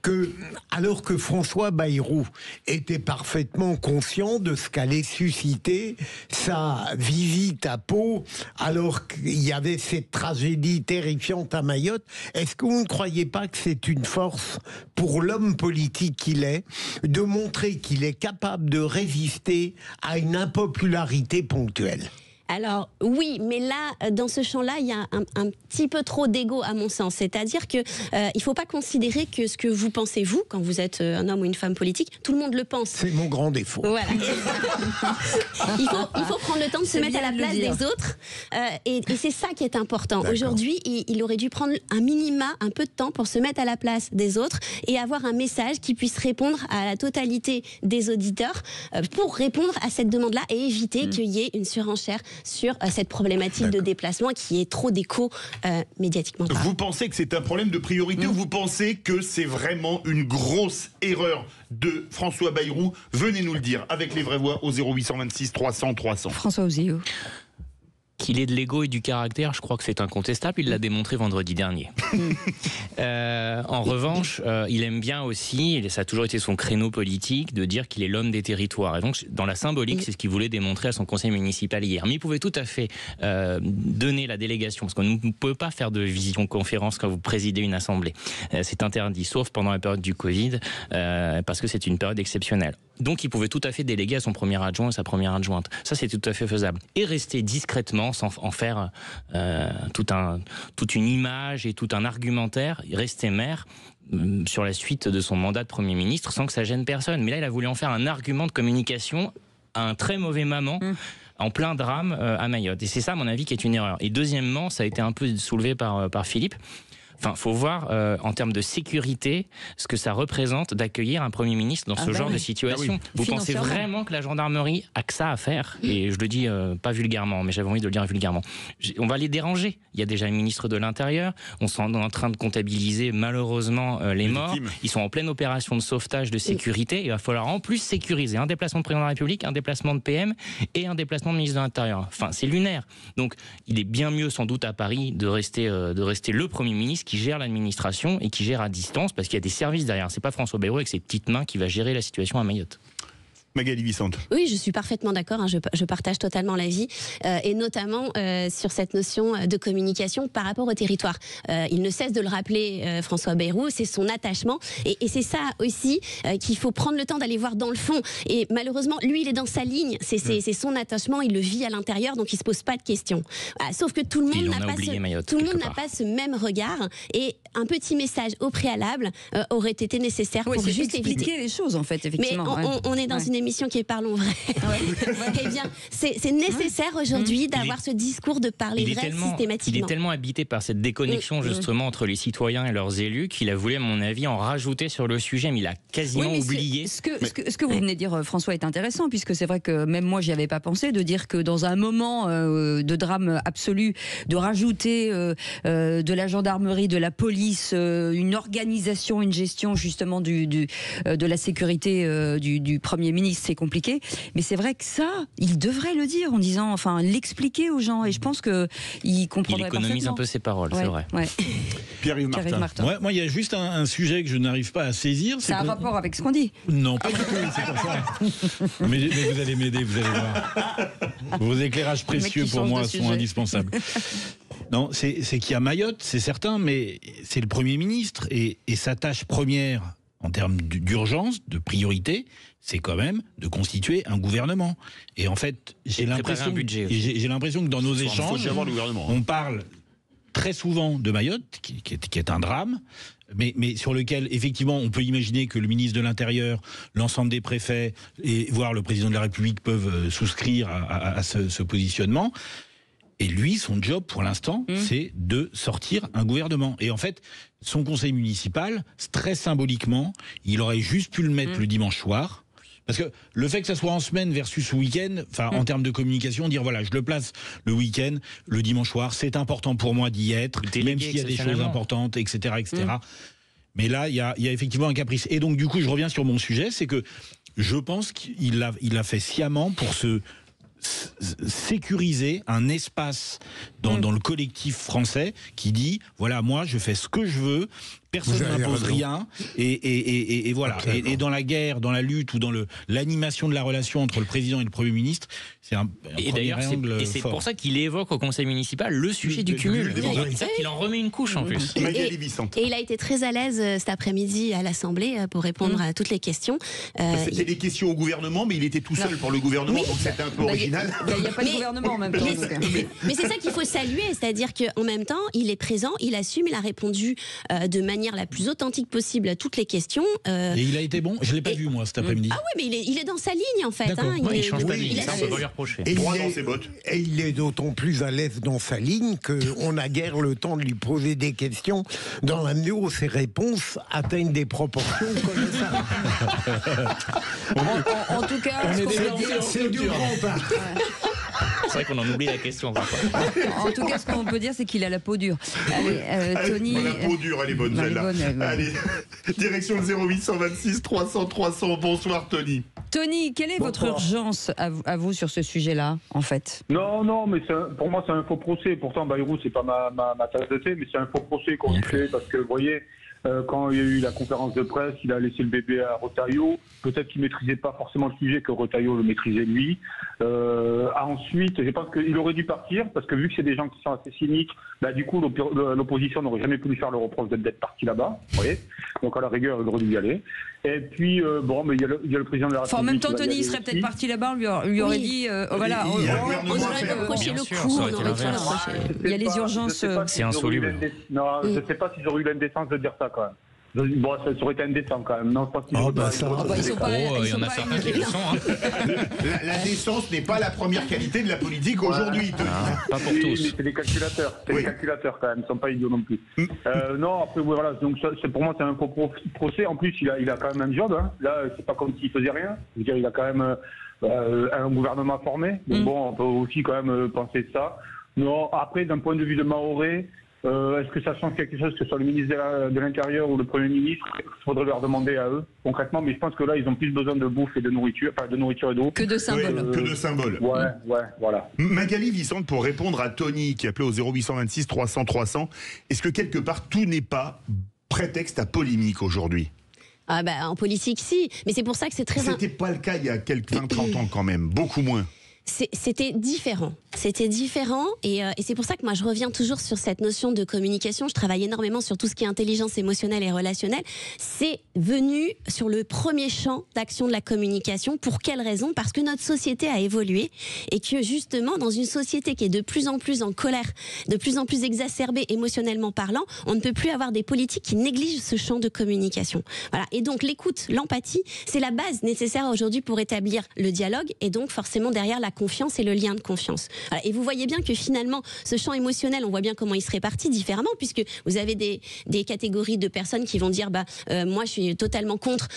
que, alors que François Bayrou était parfaitement conscient de ce qu'allait susciter sa visite à Pau, alors qu'il y avait cette tragédie terrifiante à Mayotte, est-ce que vous ne croyez pas que c'est une force pour l'homme politique qu'il est, de montrer qu'il est capable de résister à une impopularité ponctuelle? Alors oui, mais là, dans ce champ-là, il y a un petit peu trop d'ego à mon sens. C'est-à-dire que il faut pas considérer que ce que vous pensez vous, quand vous êtes un homme ou une femme politique, tout le monde le pense. C'est mon grand défaut. Voilà. il faut prendre le temps de se mettre à la place des autres, et c'est ça qui est important. Aujourd'hui, il aurait dû prendre un peu de temps pour se mettre à la place des autres et avoir un message qui puisse répondre à la totalité des auditeurs pour répondre à cette demande-là et éviter qu'il y ait une surenchère sur cette problématique de déplacement qui est trop d'écho médiatiquement parlant. Vous pensez que c'est un problème de priorité ou vous pensez que c'est vraiment une grosse erreur de François Bayrou? Venez nous le dire avec les vraies voix au 0826 300 300. François Ozio. Qu'il ait de l'ego et du caractère, je crois que c'est incontestable. Il l'a démontré vendredi dernier. En revanche, il aime bien aussi, et ça a toujours été son créneau politique, de dire qu'il est l'homme des territoires. Et donc, dans la symbolique, c'est ce qu'il voulait démontrer à son conseil municipal hier. Mais il pouvait tout à fait donner la délégation, parce qu'on ne peut pas faire de visioconférence quand vous présidez une assemblée. C'est interdit, sauf pendant la période du Covid, parce que c'est une période exceptionnelle. Donc, il pouvait tout à fait déléguer à son premier adjoint et sa première adjointe. Ça, c'est tout à fait faisable. Et rester discrètement, sans en faire toute une image et tout un argumentaire, rester maire sur la suite de son mandat de Premier ministre sans que ça gêne personne. Mais là, il a voulu en faire un argument de communication à un très mauvais moment. En plein drame à Mayotte. Et c'est ça, à mon avis, qui est une erreur. Et deuxièmement, ça a été un peu soulevé par Philippe. Enfin, faut voir en termes de sécurité ce que ça représente d'accueillir un Premier ministre dans ce genre de situation. Vous pensez vraiment que la gendarmerie a que ça à faire? Et je le dis pas vulgairement, mais j'avais envie de le dire vulgairement. On va les déranger. Il y a déjà un ministre de l'Intérieur. On est en train de comptabiliser malheureusement les morts. Ils sont en pleine opération de sauvetage de sécurité. Il va falloir en plus sécuriser un déplacement de président de la République, un déplacement de PM et un déplacement de ministre de l'Intérieur. Enfin, c'est lunaire. Donc, il est bien mieux sans doute à Paris de rester le Premier ministre qui gère l'administration et qui gère à distance, parce qu'il y a des services derrière. C'est pas François Bayrou avec ses petites mains qui va gérer la situation à Mayotte. Magali Vicente. Oui, je suis parfaitement d'accord, je partage totalement l'avis, et notamment sur cette notion de communication par rapport au territoire. Il ne cesse de le rappeler, François Bayrou, c'est son attachement, et c'est ça aussi qu'il faut prendre le temps d'aller voir dans le fond. Et malheureusement, lui, il est dans sa ligne, c'est son attachement, il le vit à l'intérieur, donc il se pose pas de questions. Sauf que tout le monde n'a pas ce même regard, et un petit message au préalable aurait été nécessaire pour juste expliquer les choses, en fait, effectivement. Mais on est dans une émission qui est Parlons Vrai. Eh bien, c'est nécessaire aujourd'hui d'avoir ce discours de parler vrai systématiquement. Il est tellement habité par cette déconnexion justement entre les citoyens et leurs élus qu'il a voulu, à mon avis, en rajouter sur le sujet, mais il a quasiment oublié. Ce que vous venez de dire, François, est intéressant, puisque c'est vrai que même moi, j'y avais pas pensé, de dire que dans un moment de drame absolu, de rajouter de la gendarmerie, de la police, une organisation, une gestion justement de la sécurité du Premier ministre, c'est compliqué. Mais c'est vrai que ça, il devrait le dire en disant, enfin, l'expliquer aux gens. Et je pense qu'il comprendrait parfaitement. Il économise un peu ses paroles, c'est vrai. Ouais. Pierre-Yves Martin. Moi, il y a juste un sujet que je n'arrive pas à saisir. Ça a un rapport avec ce qu'on dit? Non, pas du tout, c'est pour ça. mais vous allez m'aider, vous allez voir. Vos éclairages précieux pour moi sont indispensables. Non, c'est qu'il y a Mayotte, c'est certain, mais c'est le Premier ministre et sa tâche première en termes d'urgence, de priorité, c'est quand même de constituer un gouvernement. Et en fait, j'ai l'impression que dans nos échanges, on parle très souvent de Mayotte, qui est un drame, mais sur lequel, effectivement, on peut imaginer que le ministre de l'Intérieur, l'ensemble des préfets, et voire le président de la République peuvent souscrire à ce positionnement. Et lui, son job, pour l'instant, c'est de sortir un gouvernement. Et en fait, son conseil municipal, très symboliquement, il aurait juste pu le mettre le dimanche soir. Parce que le fait que ça soit en semaine versus week-end, enfin en termes de communication, dire voilà, je le place le week-end, le dimanche soir, c'est important pour moi d'y être, même s'il y a des choses importantes, etc., etc. Mais là, il y a effectivement un caprice. Et donc, du coup, je reviens sur mon sujet, c'est que je pense qu'il a fait sciemment pour sécuriser un espace dans le collectif français qui dit voilà, moi je fais ce que je veux, personne ne m'impose rien, et voilà. Et dans la guerre, dans la lutte ou dans l'animation de la relation entre le président et le Premier ministre, c'est un premier angle et c'est pour ça qu'il évoque au conseil municipal le sujet du cumul. C'est ça qu'il en remet une couche en plus. Et il a été très à l'aise cet après-midi à l'Assemblée pour répondre à toutes les questions. C'était des questions au gouvernement, mais il était tout seul pour le gouvernement, donc c'était un peu original. Il n'y a pas de gouvernement en même temps. Mais c'est ça qu'il faut saluer, c'est-à-dire qu'en même temps, il est présent, il assume, il a répondu de manière la plus authentique possible à toutes les questions. Et il a été bon? Je ne l'ai pas vu, moi, cet après-midi. Ah oui, mais il est dans sa ligne, en fait. Il change pas de ligne, ça, on peut pas lui reprocher. Et il est d'autant plus à l'aise dans sa ligne qu'on n'a guère le temps de lui poser des questions dans la mesure où ses réponses atteignent des proportions colossales. En tout cas, c'est du grand parti. C'est vrai qu'on en oublie la question parfois. En tout cas, ce qu'on peut dire, c'est qu'il a la peau dure. Allez, Tony. La peau dure, elle est bonne, celle-là. Allez, direction le 0826 300 300. Bonsoir, Tony. Tony, quelle est votre urgence à vous sur ce sujet-là, en fait? Non, mais pour moi, c'est un faux procès. Pourtant, Bayrou, c'est pas ma tasse de thé, mais c'est un faux procès qu'on fait parce que, vous voyez, quand il y a eu la conférence de presse, il a laissé le bébé à Retailleau. Peut-être qu'il maîtrisait pas forcément le sujet, que Retailleau le maîtrisait lui. Ensuite, je pense qu'il aurait dû partir parce que vu que c'est des gens qui sont assez cyniques, du coup, l'opposition n'aurait jamais pu lui faire le reproche d'être parti là-bas. Vous voyez, donc à la rigueur, il aurait dû y aller. Et puis, mais il y a le président de la République. En même temps, Tony, il serait peut-être parti là-bas, on lui aurait dit, voilà, on aurait reproché le coup, on aurait dit, il y a les urgences. C'est insoluble. Non, je ne sais pas s'ils auraient eu l'indécence de dire ça quand même. Bon, ça aurait été indécent quand même. Non, je pense qu'ils il y en a certains qui le sont. La décence n'est pas la première qualité de la politique aujourd'hui. Pas pour tous. C'est des calculateurs. C'est des calculateurs quand même. Ils ne sont pas idiots non plus. Non, après, voilà. Donc, pour moi, c'est un faux procès. En plus, il a quand même un job. Hein. Là, c'est pas comme s'il faisait rien. Je veux dire, il a quand même un gouvernement formé. Donc, bon, on peut aussi quand même penser ça. Non, après, d'un point de vue de Mahorais, est-ce que ça change quelque chose que ce soit le ministre de l'Intérieur ou le Premier ministre? Il faudrait leur demander à eux, concrètement. Mais je pense que là, ils ont plus besoin de bouffe et de nourriture, enfin de nourriture et d'eau. Que de symboles. Que de symboles. Ouais, voilà. Magali Vicente, pour répondre à Tony, qui appelait au 0826 300 300, est-ce que quelque part, tout n'est pas prétexte à polémique aujourd'hui? En politique, si. Mais c'est pour ça que c'est très... C'était pas le cas il y a quelques 20-30 ans quand même, beaucoup moins. C'était différent. C'était différent et c'est pour ça que moi je reviens toujours sur cette notion de communication. Je travaille énormément sur tout ce qui est intelligence émotionnelle et relationnelle. C'est venu sur le premier champ d'action de la communication. Pour quelle raison? Parce que notre société a évolué et que justement dans une société qui est de plus en plus en colère, de plus en plus exacerbée émotionnellement parlant, on ne peut plus avoir des politiques qui négligent ce champ de communication. Voilà. Et donc l'écoute, l'empathie, c'est la base nécessaire aujourd'hui pour établir le dialogue et donc forcément derrière la confiance et le lien de confiance. Voilà. Et vous voyez bien que finalement, ce champ émotionnel, on voit bien comment il se répartit différemment, puisque vous avez des catégories de personnes qui vont dire moi je suis totalement contre,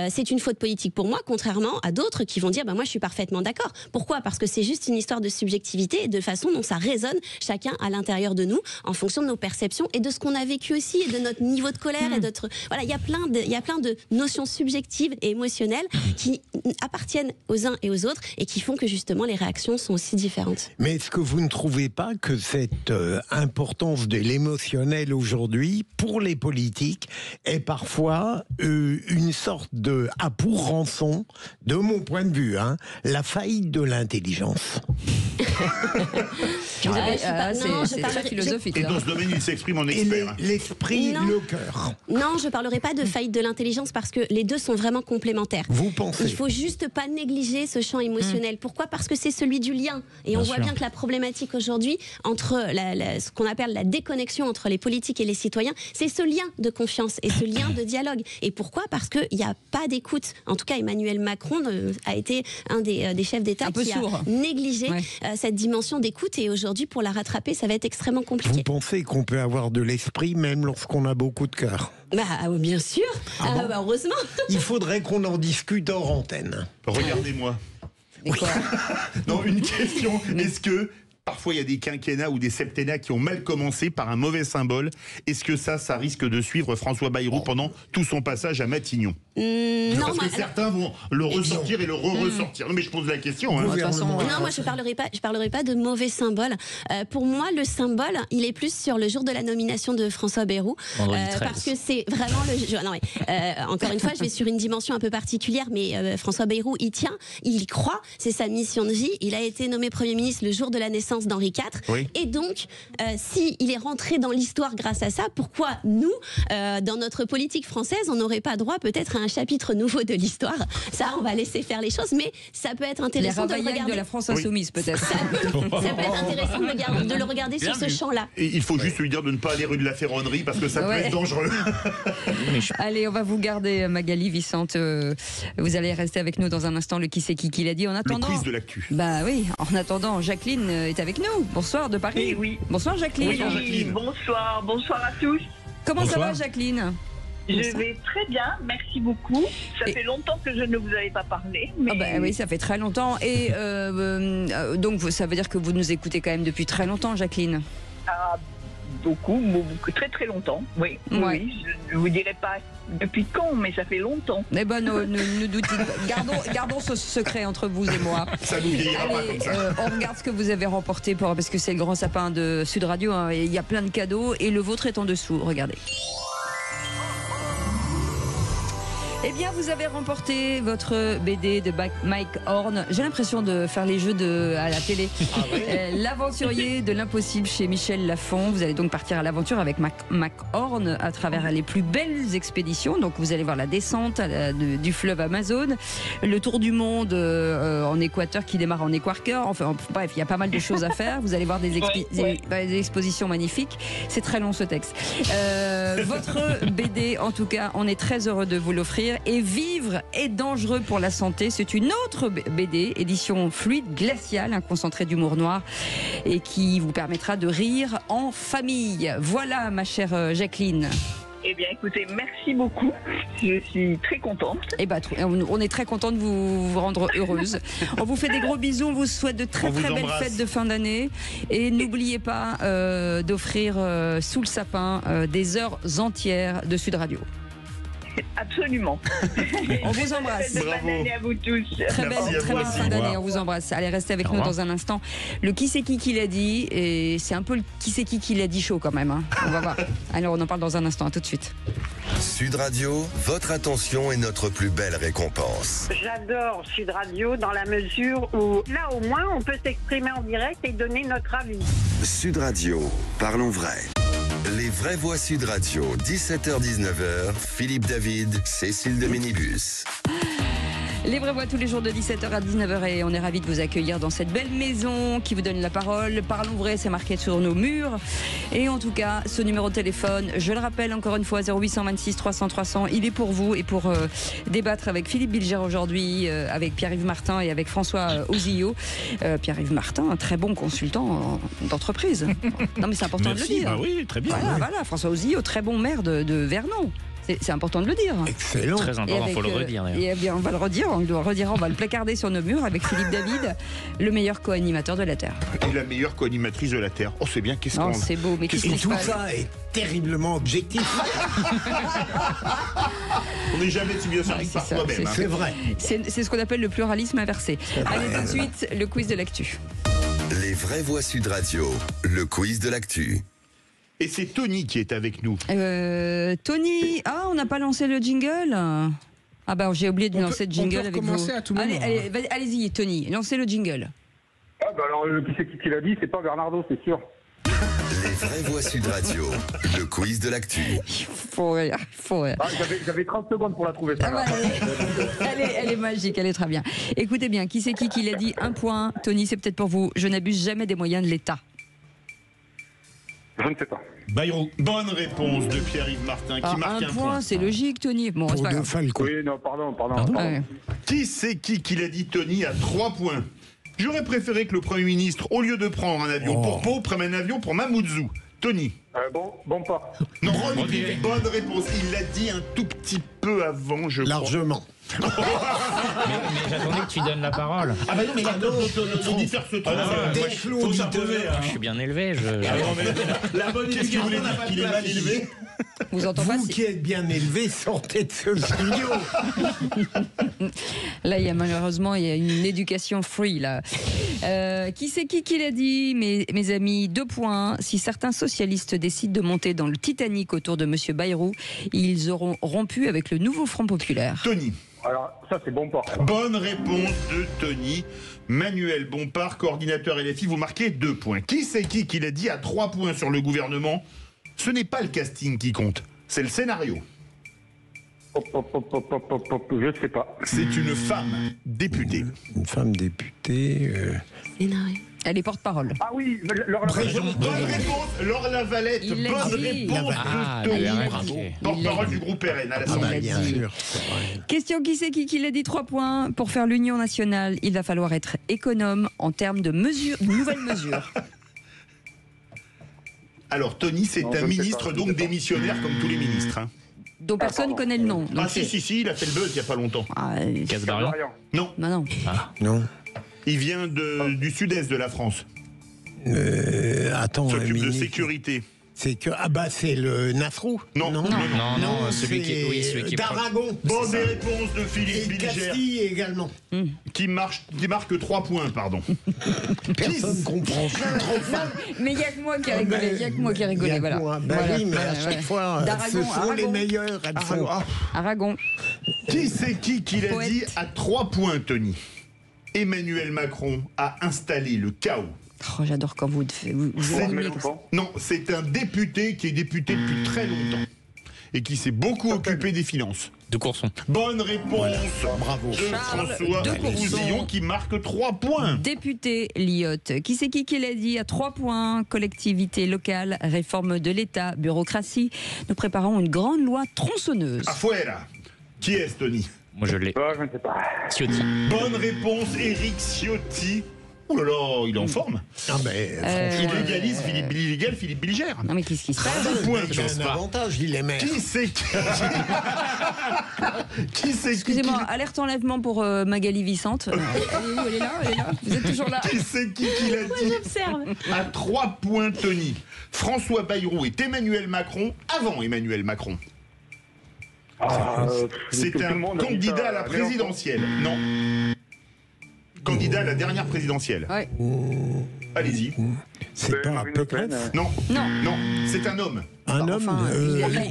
c'est une faute politique pour moi, contrairement à d'autres qui vont dire moi je suis parfaitement d'accord. Pourquoi? Parce que c'est juste une histoire de subjectivité et de façon dont ça résonne chacun à l'intérieur de nous, en fonction de nos perceptions et de ce qu'on a vécu aussi, et de notre niveau de colère et d'autres. Voilà, il y a plein de notions subjectives et émotionnelles qui appartiennent aux uns et aux autres et qui font que justement les réactions sont aussi différentes. Mais est-ce que vous ne trouvez pas que cette importance de l'émotionnel aujourd'hui, pour les politiques, est parfois une sorte de pour rançon, de mon point de vue, la faillite de l'intelligence? C'est très philosophique. Et dans ce domaine, il s'exprime en expert. L'esprit, le cœur. Non, je ne parlerai pas de faillite de l'intelligence parce que les deux sont vraiment complémentaires. Vous pensez? Il ne faut juste pas négliger ce champ émotionnel. Pourquoi? Parce que c'est celui du lien. Et on voit bien que la problématique aujourd'hui, entre ce qu'on appelle la déconnexion entre les politiques et les citoyens, c'est ce lien de confiance et ce lien de dialogue. Et pourquoi? Parce qu'il n'y a pas d'écoute. En tout cas, Emmanuel Macron a été un des chefs d'État qui a négligé cette dimension d'écoute. Et aujourd'hui, pour la rattraper, ça va être extrêmement compliqué. Vous pensez qu'on peut avoir de l'esprit même lorsqu'on a beaucoup de cœur? Bien sûr. Heureusement. Il faudrait qu'on en discute hors antenne. Regardez-moi. Non, une question. Est-ce que parfois il y a des quinquennats ou des septennats qui ont mal commencé par un mauvais symbole? Est-ce que ça risque de suivre François Bayrou pendant tout son passage à Matignon? Parce que certains vont le ressortir et le ressortir. Non, mais je pose la question. Non, moi je parlerai pas de mauvais symbole. Pour moi, le symbole, il est plus sur le jour de la nomination de François Bayrou, parce que c'est vraiment le jour. Encore une fois, je vais sur une dimension un peu particulière, mais François Bayrou, il y croit, c'est sa mission de vie. Il a été nommé Premier ministre le jour de la naissance d'Henri IV, et donc, si il est rentré dans l'histoire grâce à ça, pourquoi nous, dans notre politique française, on n'aurait pas droit peut-être à un chapitre nouveau de l'histoire? Ça, on va laisser faire les choses, mais ça peut être intéressant de regarder. De la France insoumise, peut-être. Ça peut être intéressant de le regarder sur ce champ-là. Et il faut juste lui dire de ne pas aller rue de la Ferronnerie parce que ça peut être dangereux. Allez, on va vous garder, Magali Vicente. Vous allez rester avec nous dans un instant. Le qui c'est qui l'a dit. En attendant, le quiz de l'actu. Oui. En attendant, Jacqueline est avec nous. Bonsoir de Paris. Oui. Bonsoir Jacqueline. Bonsoir à tous. Comment ça va, Jacqueline? Je vais très bien, merci beaucoup. Ça fait longtemps que je ne vous avais pas parlé. Mais... Ah bah oui, ça fait très longtemps. Et donc, ça veut dire que vous nous écoutez quand même depuis très longtemps, Jacqueline. Ah, beaucoup, très très longtemps, oui. Ouais. Oui, je ne vous dirai pas depuis quand, mais ça fait longtemps. Eh ben, ne doutez pas. Gardons ce secret entre vous et moi. Ça nous vieillira pas comme ça. On regarde ce que vous avez remporté parce que c'est le grand sapin de Sud Radio. Hein, et il y a plein de cadeaux et le vôtre est en dessous. Regardez. Eh bien, vous avez remporté votre BD de Mike Horn. J'ai l'impression de faire les jeux à la télé. L'aventurier de l'impossible chez Michel Lafon. Vous allez donc partir à l'aventure avec Mike Horn à travers les plus belles expéditions. Donc, vous allez voir la descente du fleuve Amazon, le tour du monde en Équateur qui démarre en Équateur. Enfin, bref, il y a pas mal de choses à faire. Vous allez voir des expositions magnifiques. C'est très long ce texte. Votre BD, en tout cas, on est très heureux de vous l'offrir. Et vivre est dangereux pour la santé. C'est une autre BD, édition fluide, glaciale, un concentré d'humour noir et qui vous permettra de rire en famille. Voilà, ma chère Jacqueline. Eh bien, écoutez, merci beaucoup. Je suis très contente. Eh ben, on est très content de vous rendre heureuse. On vous fait des gros bisous. On vous souhaite de très belles fêtes de fin d'année. Et n'oubliez pas d'offrir sous le sapin des heures entières de Sud Radio. Absolument. On vous embrasse. Bonne année à vous tous. Très belle fin d'année, on vous embrasse. Allez, restez avec nous dans un instant. Le qui c'est qui l'a dit, et c'est un peu le qui c'est qui l'a dit chaud quand même. Hein. On va voir. Alors, on en parle dans un instant. À tout de suite. Sud Radio, votre attention est notre plus belle récompense. J'adore Sud Radio dans la mesure où, là au moins, on peut s'exprimer en direct et donner notre avis. Sud Radio, parlons vrai. Les vraies voix Sud Radio, 17h-19h, Philippe David, Cécile de Ménibus. Les vraies voix tous les jours de 17h à 19h et on est ravis de vous accueillir dans cette belle maison qui vous donne la parole. Parlons vrai, c'est marqué sur nos murs. Et en tout cas, ce numéro de téléphone, je le rappelle encore une fois, 0826 300 300, il est pour vous et pour débattre avec Philippe Bilger aujourd'hui, avec Pierre-Yves Martin et avec François Ozillot. Pierre-Yves Martin, un très bon consultant d'entreprise. Non mais c'est important de le dire. Bah oui, très bien. Voilà, François Ozillot, très bon maire de Vernon. C'est important de le dire. Excellent. Très important, il faut le redire. Et bien, on va le redire, on va le placarder sur nos murs avec Philippe David, le meilleur co-animateur de la Terre. Et la meilleure co-animatrice de la Terre. Oh, c'est bien, qu'est-ce qu'on... C'est beau, mais qu'est-ce qui se passe ? Tout ça est terriblement objectif. On n'est jamais si bien servi par soi-même. C'est vrai. C'est ce qu'on appelle le pluralisme inversé. Allez, tout de suite, le quiz de l'actu. Les vraies voix Sud Radio, le quiz de l'actu. Et c'est Tony qui est avec nous. Tony, on n'a pas lancé le jingle. Ah bah j'ai oublié de lancer le jingle avec vous. À tout moment. Allez-y, Tony, lancez le jingle. Ah bah alors, qui c'est qui l'a dit, c'est pas Bernardo, c'est sûr. Les vraies voix Sud Radio, le quiz de l'actu. Il faut rire. Ah, j'avais 30 secondes pour la trouver, ça. Elle est magique, elle est très bien. Écoutez bien, qui c'est qui l'a dit ? Un point. Tony, c'est peut-être pour vous. Je n'abuse jamais des moyens de l'État. Je ne sais pas. Bayrou. Bonne réponse de Pierre-Yves Martin qui marque un point. C'est logique, Tony. Bon, c'est pas grave. Oui, non, pardon. Ouais. Qui c'est qui l'a dit, Tony, à 3 points. J'aurais préféré que le Premier ministre, au lieu de prendre un avion pour Pau, prenne un avion pour Mamoudzou. Tony. Bon pas. Non, bonne réponse. Il l'a dit un tout petit peu avant, je crois. Largement. Mais j'attendais que tu donnes la parole. Ah bah non, mais l'auditeur se trompe. Faut s'imposer. Je suis bien élevé. La bonne éducation, vous voulez dire qu'il est mal élevé ? Vous qui êtes bien élevé, sortez de ce studio. Là, malheureusement, il y a une éducation free, là. Qui c'est qui l'a dit, mes amis ? 2 points. Si certains socialistes décident de monter dans le Titanic autour de Monsieur Bayrou, ils auront rompu avec le nouveau Front Populaire. Tony. Alors, ça, c'est Bompard. Bonne réponse de Tony. Manuel Bompard, coordinateur LFI, vous marquez 2 points. Qui c'est qui l'a dit à 3 points sur le gouvernement ? Ce n'est pas le casting qui compte, c'est le scénario. Je ne sais pas. C'est une femme députée. Une femme députée. Elle est porte-parole. Ah oui, Laure Lavalette. Bonne réponse, Laure Lavalette. Bonne réponse de Tony. Porte-parole du groupe RN à l'Assemblée. Bien sûr. Question, qui c'est qui l'a dit ? 3 points. Pour faire l'union nationale, il va falloir être économe en termes de nouvelles mesures. Alors, Tony, c'est un ministre donc démissionnaire comme tous les ministres. Hein. dont personne ne connaît le nom. Donc si, il a fait le buzz il n'y a pas longtemps. Casbarian. Non. Bah non. Non. Il vient du sud-est de la France. Attends, s'occupe de sécurité. C'est que c'est le Nasrou. Non, celui qui d'Aragon. Bonne réponse de Philippe Bilger. Castille également. Qui marque 3 points, pardon. Personne ne comprend. Je suis trop fan. Mais il n'y a que moi qui ai rigolé. Il y a que moi qui ai rigolé, voilà. Oui, mais à chaque fois, ce sont les meilleurs. Aragon. Qui c'est qui l'a dit à 3 points, Tony? Emmanuel Macron a installé le chaos. Oh, j'adore quand vous Non, c'est un député qui est député depuis très longtemps et qui s'est beaucoup occupé des finances. De Courson. Bonne réponse. Bravo. De François Bouzillon qui marque 3 points. Député Lyotte. Qui c'est qui l'a dit à 3 points? Collectivité locale, réforme de l'État, bureaucratie. Nous préparons une grande loi tronçonneuse. Afuera. Qui est-ce, Tony? Moi, je l'ai. Je ne sais pas. Ciotti. Bonne réponse, Éric Ciotti. Oh là là, il est en forme. Il légalise Philippe Bilger. Non mais qu'est-ce qui se passe? C'est un avantage, il est maire. Qui c'est Excusez-moi, alerte enlèvement pour Magali Vicente. Elle est là. Vous êtes toujours là. Qui c'est qui l'a dit? J'observe. À 3 points, Tony. François Bayrou est Emmanuel Macron avant Emmanuel Macron. C'est un candidat à la présidentielle. Non. Candidat à la dernière présidentielle. Ouais. Allez-y. C'est pas Pécresse? Non, c'est un homme. Un homme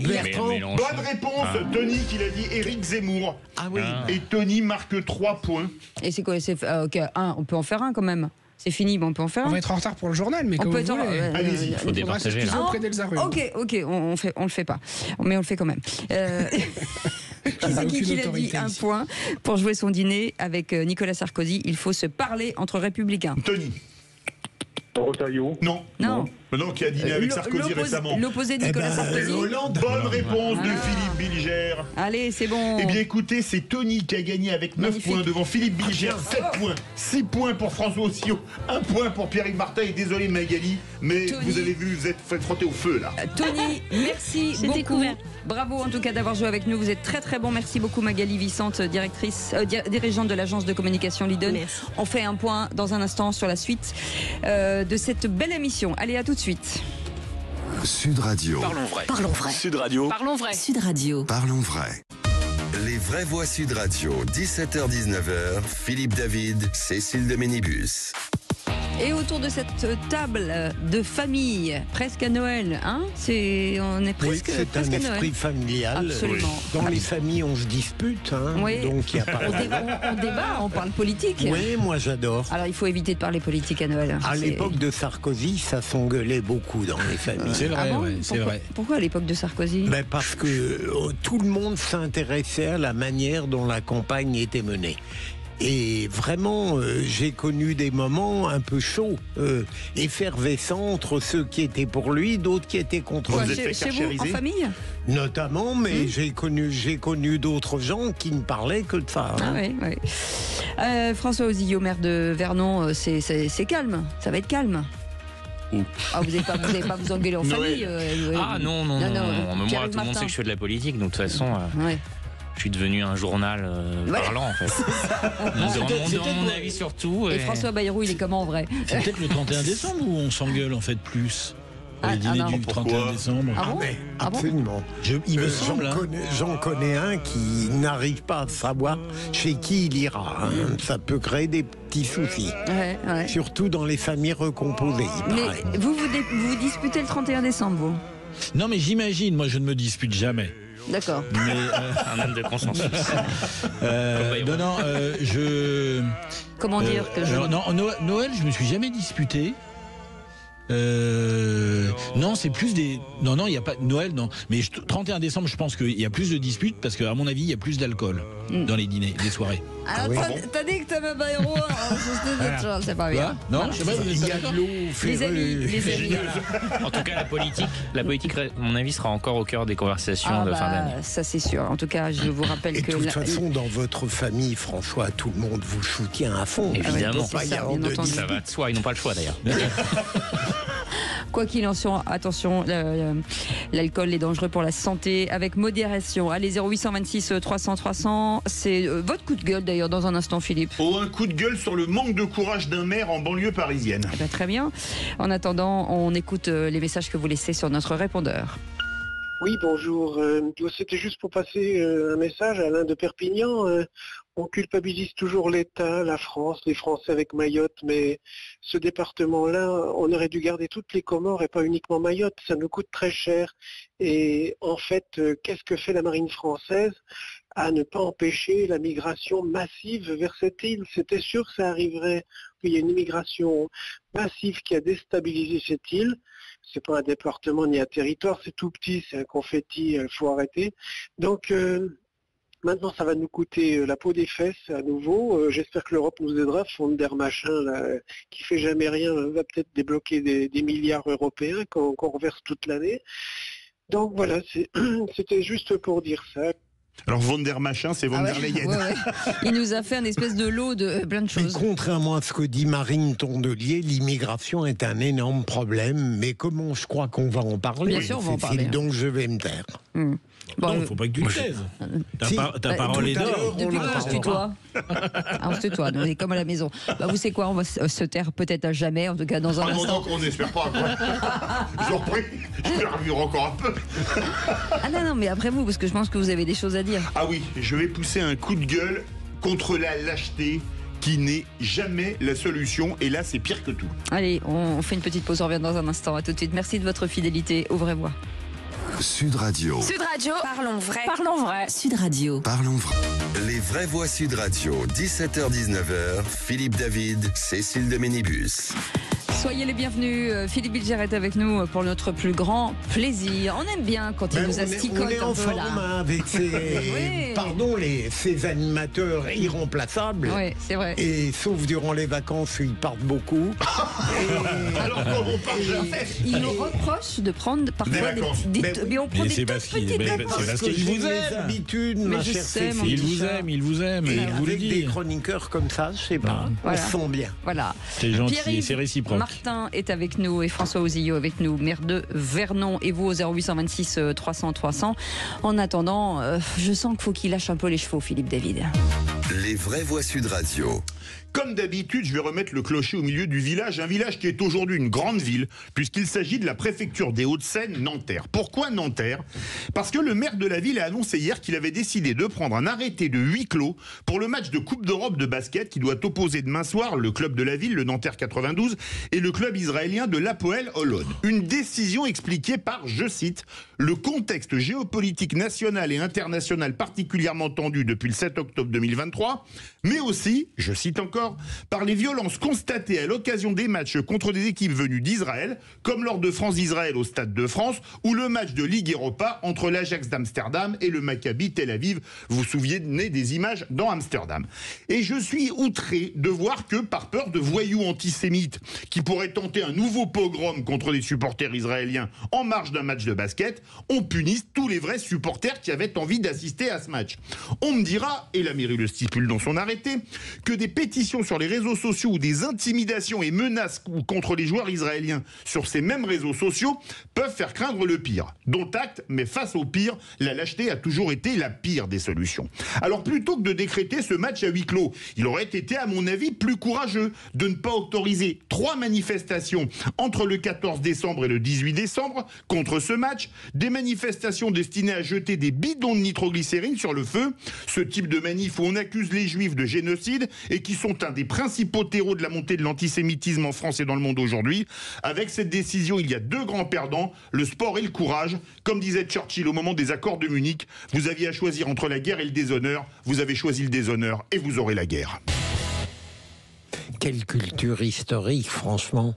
Bertrand. Bonne réponse, Tony qui l'a dit, Éric Zemmour. Ah oui. Et Tony marque 3 points. Et c'est quoi? On peut en faire un quand même. C'est fini, on peut en faire un. On va être en retard pour le journal, mais comme vous voulez. Allez-y. Il faut départager. Ok, on le fait pas. Mais on le fait quand même. Qui l'a dit un point pour jouer son dîner avec Nicolas Sarkozy? Il faut se parler entre républicains. Tony. Rotaillot. Non, qui a dîné avec Sarkozy récemment. L'opposé de Nicolas Sarkozy. Bonne réponse de Philippe Bilger. Allez, c'est bon. Eh bien écoutez, c'est Tony qui a gagné avec 9 points devant Philippe Bilger, 7 points. 6 points pour François Ossillon, 1 point pour Pierrick Martin. Et désolé Magali, mais Tony, vous avez vu, vous êtes fait frotter au feu là. Tony, merci beaucoup. Découvert. Bravo en tout cas d'avoir joué avec nous. Vous êtes très très bon. Merci beaucoup Magali Vicente, dirigeante de l'agence de communication Liden. On fait un point dans un instant sur la suite de cette belle émission. Allez, à tout de suite. Sud Radio. Parlons vrai. Sud Radio. Parlons vrai. Sud Radio. Parlons vrai. Les vraies voix Sud Radio, 17h-19h, Philippe David, Cécile de Ménibus. Et autour de cette table de famille, presque à Noël, hein, on est presque, c'est presque un à Noël. esprit familial. Absolument. Dans les familles, on se dispute, hein, donc il n'y a pas. On débat, on parle politique. Oui, moi j'adore. Alors il faut éviter de parler politique à Noël. À l'époque de Sarkozy, ça s'engueulait beaucoup dans les familles. C'est vrai, c'est vrai. Pourquoi à l'époque de Sarkozy? Parce que tout le monde s'intéressait à la manière dont la campagne était menée. Et vraiment, j'ai connu des moments un peu chauds, effervescents entre ceux qui étaient pour lui, d'autres qui étaient contre lui. Chez vous, en famille? Notamment, mais j'ai connu d'autres gens qui ne parlaient que de ça. Ah oui. François Ossillon, maire de Vernon, c'est calme, ça va être calme. Ah, vous n'allez pas vous engueuler en famille non. Moi, tout le monde sait que je fais de la politique, donc de toute façon... Je suis devenu un journal parlant en fait. On demande mon avis sur tout. Et François Bayrou, il est comment en vrai? C'est peut-être le 31 décembre où on s'engueule en fait plus. Les dîners du 31 décembre. Absolument. Il me semble. J'en connais un qui n'arrive pas à savoir chez qui il ira. Ça peut créer des petits soucis. Surtout dans les familles recomposées. Mais vous disputez le 31 décembre, vous? Non, mais j'imagine. Moi, je ne me dispute jamais. D'accord. Mais un homme de consensus. Comment dire que je... Non, Noël, je me suis jamais disputé. Non, c'est plus des... Non, il n'y a pas... Noël, non. Mais 31 décembre, je pense qu'il y a plus de disputes parce qu'à mon avis, il y a plus d'alcool dans les dîners, les soirées. Alors, t'as dit que t'avais pas héros, c'est pas bien. Non, je sais pas, il y a de l'eau, les amis. En tout cas, la politique, à mon avis, sera encore au cœur des conversations de fin d'année. Ça, c'est sûr. En tout cas, je vous rappelle que... De toute façon, dans votre famille, François, tout le monde vous soutient à fond. Évidemment. Ça va de soi, ils n'ont pas le choix d'ailleurs. Quoi qu'il en soit, attention, l'alcool est dangereux pour la santé, avec modération. Allez, 0826 300 300, c'est votre coup de gueule d'ailleurs dans un instant, Philippe. Oh, un coup de gueule sur le manque de courage d'un maire en banlieue parisienne. Eh bien, très bien. En attendant, on écoute les messages que vous laissez sur notre répondeur. Oui, bonjour. C'était juste pour passer un message à Alain de Perpignan. On culpabilise toujours l'État, la France, les Français avec Mayotte, mais ce département-là, on aurait dû garder toutes les Comores et pas uniquement Mayotte. Ça nous coûte très cher. Et en fait, qu'est-ce que fait la marine française à ne pas empêcher la migration massive vers cette île? C'était sûr que ça arriverait. Il y a une immigration massive qui a déstabilisé cette île. C'est pas un département ni un territoire, c'est tout petit, c'est un confetti, il faut arrêter. Donc maintenant ça va nous coûter la peau des fesses à nouveau. J'espère que l'Europe nous aidera. Von der Machin, là, qui fait jamais rien, va peut-être débloquer des milliards européens qu'on reverse toute l'année. Donc voilà, c'était juste pour dire ça. Alors Von der Machin, c'est Von der Leyen. Ouais. Il nous a fait un espèce de lot de plein de choses. Mais contrairement à ce que dit Marine Tondelier, l'immigration est un énorme problème. Mais comment je crois qu'on va en parler? Bien sûr, on va en parler. Donc je vais me taire. Bon, il ne faut pas que tu te taises. Ta parole est d'or. Depuis quand on se tutoie? On se tutoie, on est comme à la maison. Vous savez quoi, on va se taire peut-être à jamais, en tout cas dans un instant. On n'espère pas. Je repris, je vais revivre encore un peu. Non, mais après vous, parce que je pense que vous avez des choses à dire. Ah oui, je vais pousser un coup de gueule contre la lâcheté qui n'est jamais la solution. Et là, c'est pire que tout. Allez, on fait une petite pause, on revient dans un instant. À tout de suite. Merci de votre fidélité aux vraies voix. Sud Radio. Sud Radio, parlons vrai. Parlons vrai. Sud Radio. Parlons vrai. Les vraies voix Sud Radio, 17h-19h, Philippe David, Cécile de Ménibus. Soyez les bienvenus. Philippe Bilger est avec nous pour notre plus grand plaisir. On aime bien quand il nous asticote on est en un peu forme là. Avec ces animateurs irremplaçables. Oui, c'est vrai. Et sauf durant les vacances, ils partent beaucoup. Alors qu'on part jamais. Il nous reproche de prendre parfois mais on prend des toutes petites vacances. C'est parce qu'il vous aime. Habitudes, ma chère Cécile. Il vous aime. Et vous le avec dit. des chroniqueurs comme ça, je sais pas, on se sent bien. Voilà. C'est gentil, c'est réciproque. Martin est avec nous et François Ozillot avec nous, maire de Vernon, et vous au 0826 300 300. En attendant, je sens qu'il faut qu'il lâche un peu les chevaux, Philippe David. Les vraies voix Sud Radio. Comme d'habitude, je vais remettre le clocher au milieu du village, un village qui est aujourd'hui une grande ville, puisqu'il s'agit de la préfecture des Hauts-de-Seine, Nanterre. Pourquoi Nanterre? Parce que le maire de la ville a annoncé hier qu'il avait décidé de prendre un arrêté de huis clos pour le match de Coupe d'Europe de basket qui doit opposer demain soir le club de la ville, le Nanterre 92, et le club israélien de l'Hapoel Holon. Une décision expliquée par, je cite, le contexte géopolitique national et international particulièrement tendu depuis le 7 octobre 2023, mais aussi, je cite encore, par les violences constatées à l'occasion des matchs contre des équipes venues d'Israël, comme lors de France-Israël au Stade de France, ou le match de Ligue Europa entre l'Ajax d'Amsterdam et le Maccabi Tel Aviv. Vous vous souvenez des images dans Amsterdam. Et je suis outré de voir que, par peur de voyous antisémites qui pourraient tenter un nouveau pogrom contre les supporters israéliens en marge d'un match de basket, on punisse tous les vrais supporters qui avaient envie d'assister à ce match. On me dira, et la mairie le stipule dans son arrêté, que des pétitions sur les réseaux sociaux ou des intimidations et menaces contre les joueurs israéliens sur ces mêmes réseaux sociaux peuvent faire craindre le pire. Dont acte, mais face au pire, la lâcheté a toujours été la pire des solutions. Alors plutôt que de décréter ce match à huis clos, il aurait été à mon avis plus courageux de ne pas autoriser 3 manifestations entre le 14 décembre et le 18 décembre contre ce match, des manifestations destinées à jeter des bidons de nitroglycérine sur le feu, ce type de manif où on accuse les juifs de génocide et qui sont un des principaux terreaux de la montée de l'antisémitisme en France et dans le monde aujourd'hui. Avec cette décision, il y a 2 grands perdants, le sport et le courage. Comme disait Churchill au moment des accords de Munich, vous aviez à choisir entre la guerre et le déshonneur. Vous avez choisi le déshonneur et vous aurez la guerre. Quelle culture historique, franchement.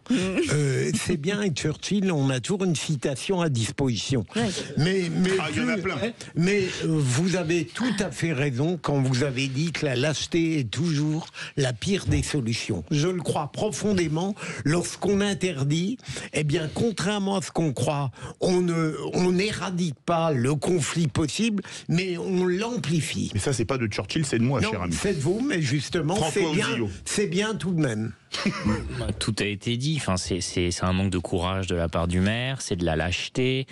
C'est bien, et Churchill, on a toujours une citation à disposition. Ouais. Mais il y en a plein. Mais vous avez tout à fait raison quand vous avez dit que la lâcheté est toujours la pire des solutions. Je le crois profondément. Lorsqu'on interdit, eh bien, contrairement à ce qu'on croit, on n'éradique pas le conflit possible, mais on l'amplifie. Mais ça, c'est pas de Churchill, c'est de moi, non, cher ami. C'est de vous, mais justement, c'est bien tout de même. Tout a été dit. Enfin, c'est un manque de courage de la part du maire, c'est de la lâcheté.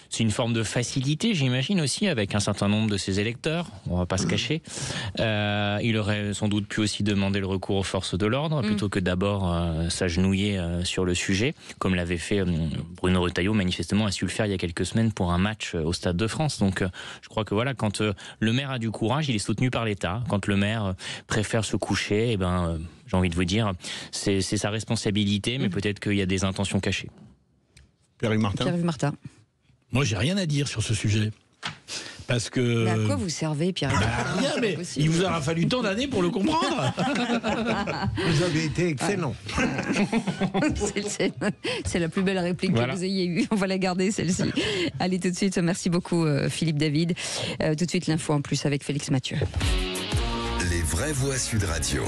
C'est une forme de facilité, j'imagine aussi, avec un certain nombre de ses électeurs. On va pas se cacher. Il aurait sans doute pu aussi demander le recours aux forces de l'ordre plutôt que d'abord s'agenouiller sur le sujet, comme l'avait fait Bruno Retailleau. Manifestement, a su le faire il y a quelques semaines pour un match au Stade de France. Donc, je crois que voilà, quand le maire a du courage, il est soutenu par l'État. Quand le maire préfère se coucher, eh ben, j'ai envie de vous dire, c'est sa responsabilité, mais peut-être qu'il y a des intentions cachées. Pierre-Yves Martin. Pierre-Yves Martin. Moi, j'ai rien à dire sur ce sujet. Parce que... Mais à quoi vous servez, Pierre-Yves Martin? Rien, mais il vous aura fallu tant d'années pour le comprendre. Vous avez été excellent. C'est la plus belle réplique que vous ayez eue. On va la garder, celle-ci. Allez, tout de suite, merci beaucoup, Philippe David. Tout de suite, l'info en plus avec Félix Mathieu. Les vraies voix Sud Radio.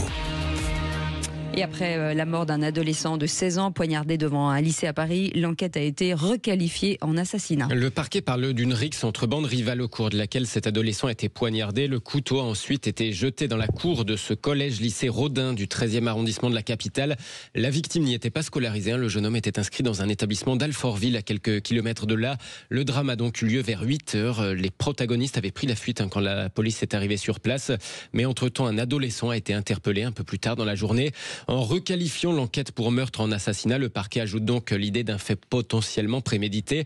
Et après la mort d'un adolescent de 16 ans poignardé devant un lycée à Paris, l'enquête a été requalifiée en assassinat. Le parquet parle d'une rixe entre bandes rivales au cours de laquelle cet adolescent a été poignardé. Le couteau a ensuite été jeté dans la cour de ce collège-lycée Rodin du 13e arrondissement de la capitale. La victime n'y était pas scolarisée. Le jeune homme était inscrit dans un établissement d'Alfortville à quelques kilomètres de là. Le drame a donc eu lieu vers 8 heures. Les protagonistes avaient pris la fuite quand la police est arrivée sur place. Mais entre-temps, un adolescent a été interpellé un peu plus tard dans la journée. En requalifiant l'enquête pour meurtre en assassinat, le parquet ajoute donc l'idée d'un fait potentiellement prémédité.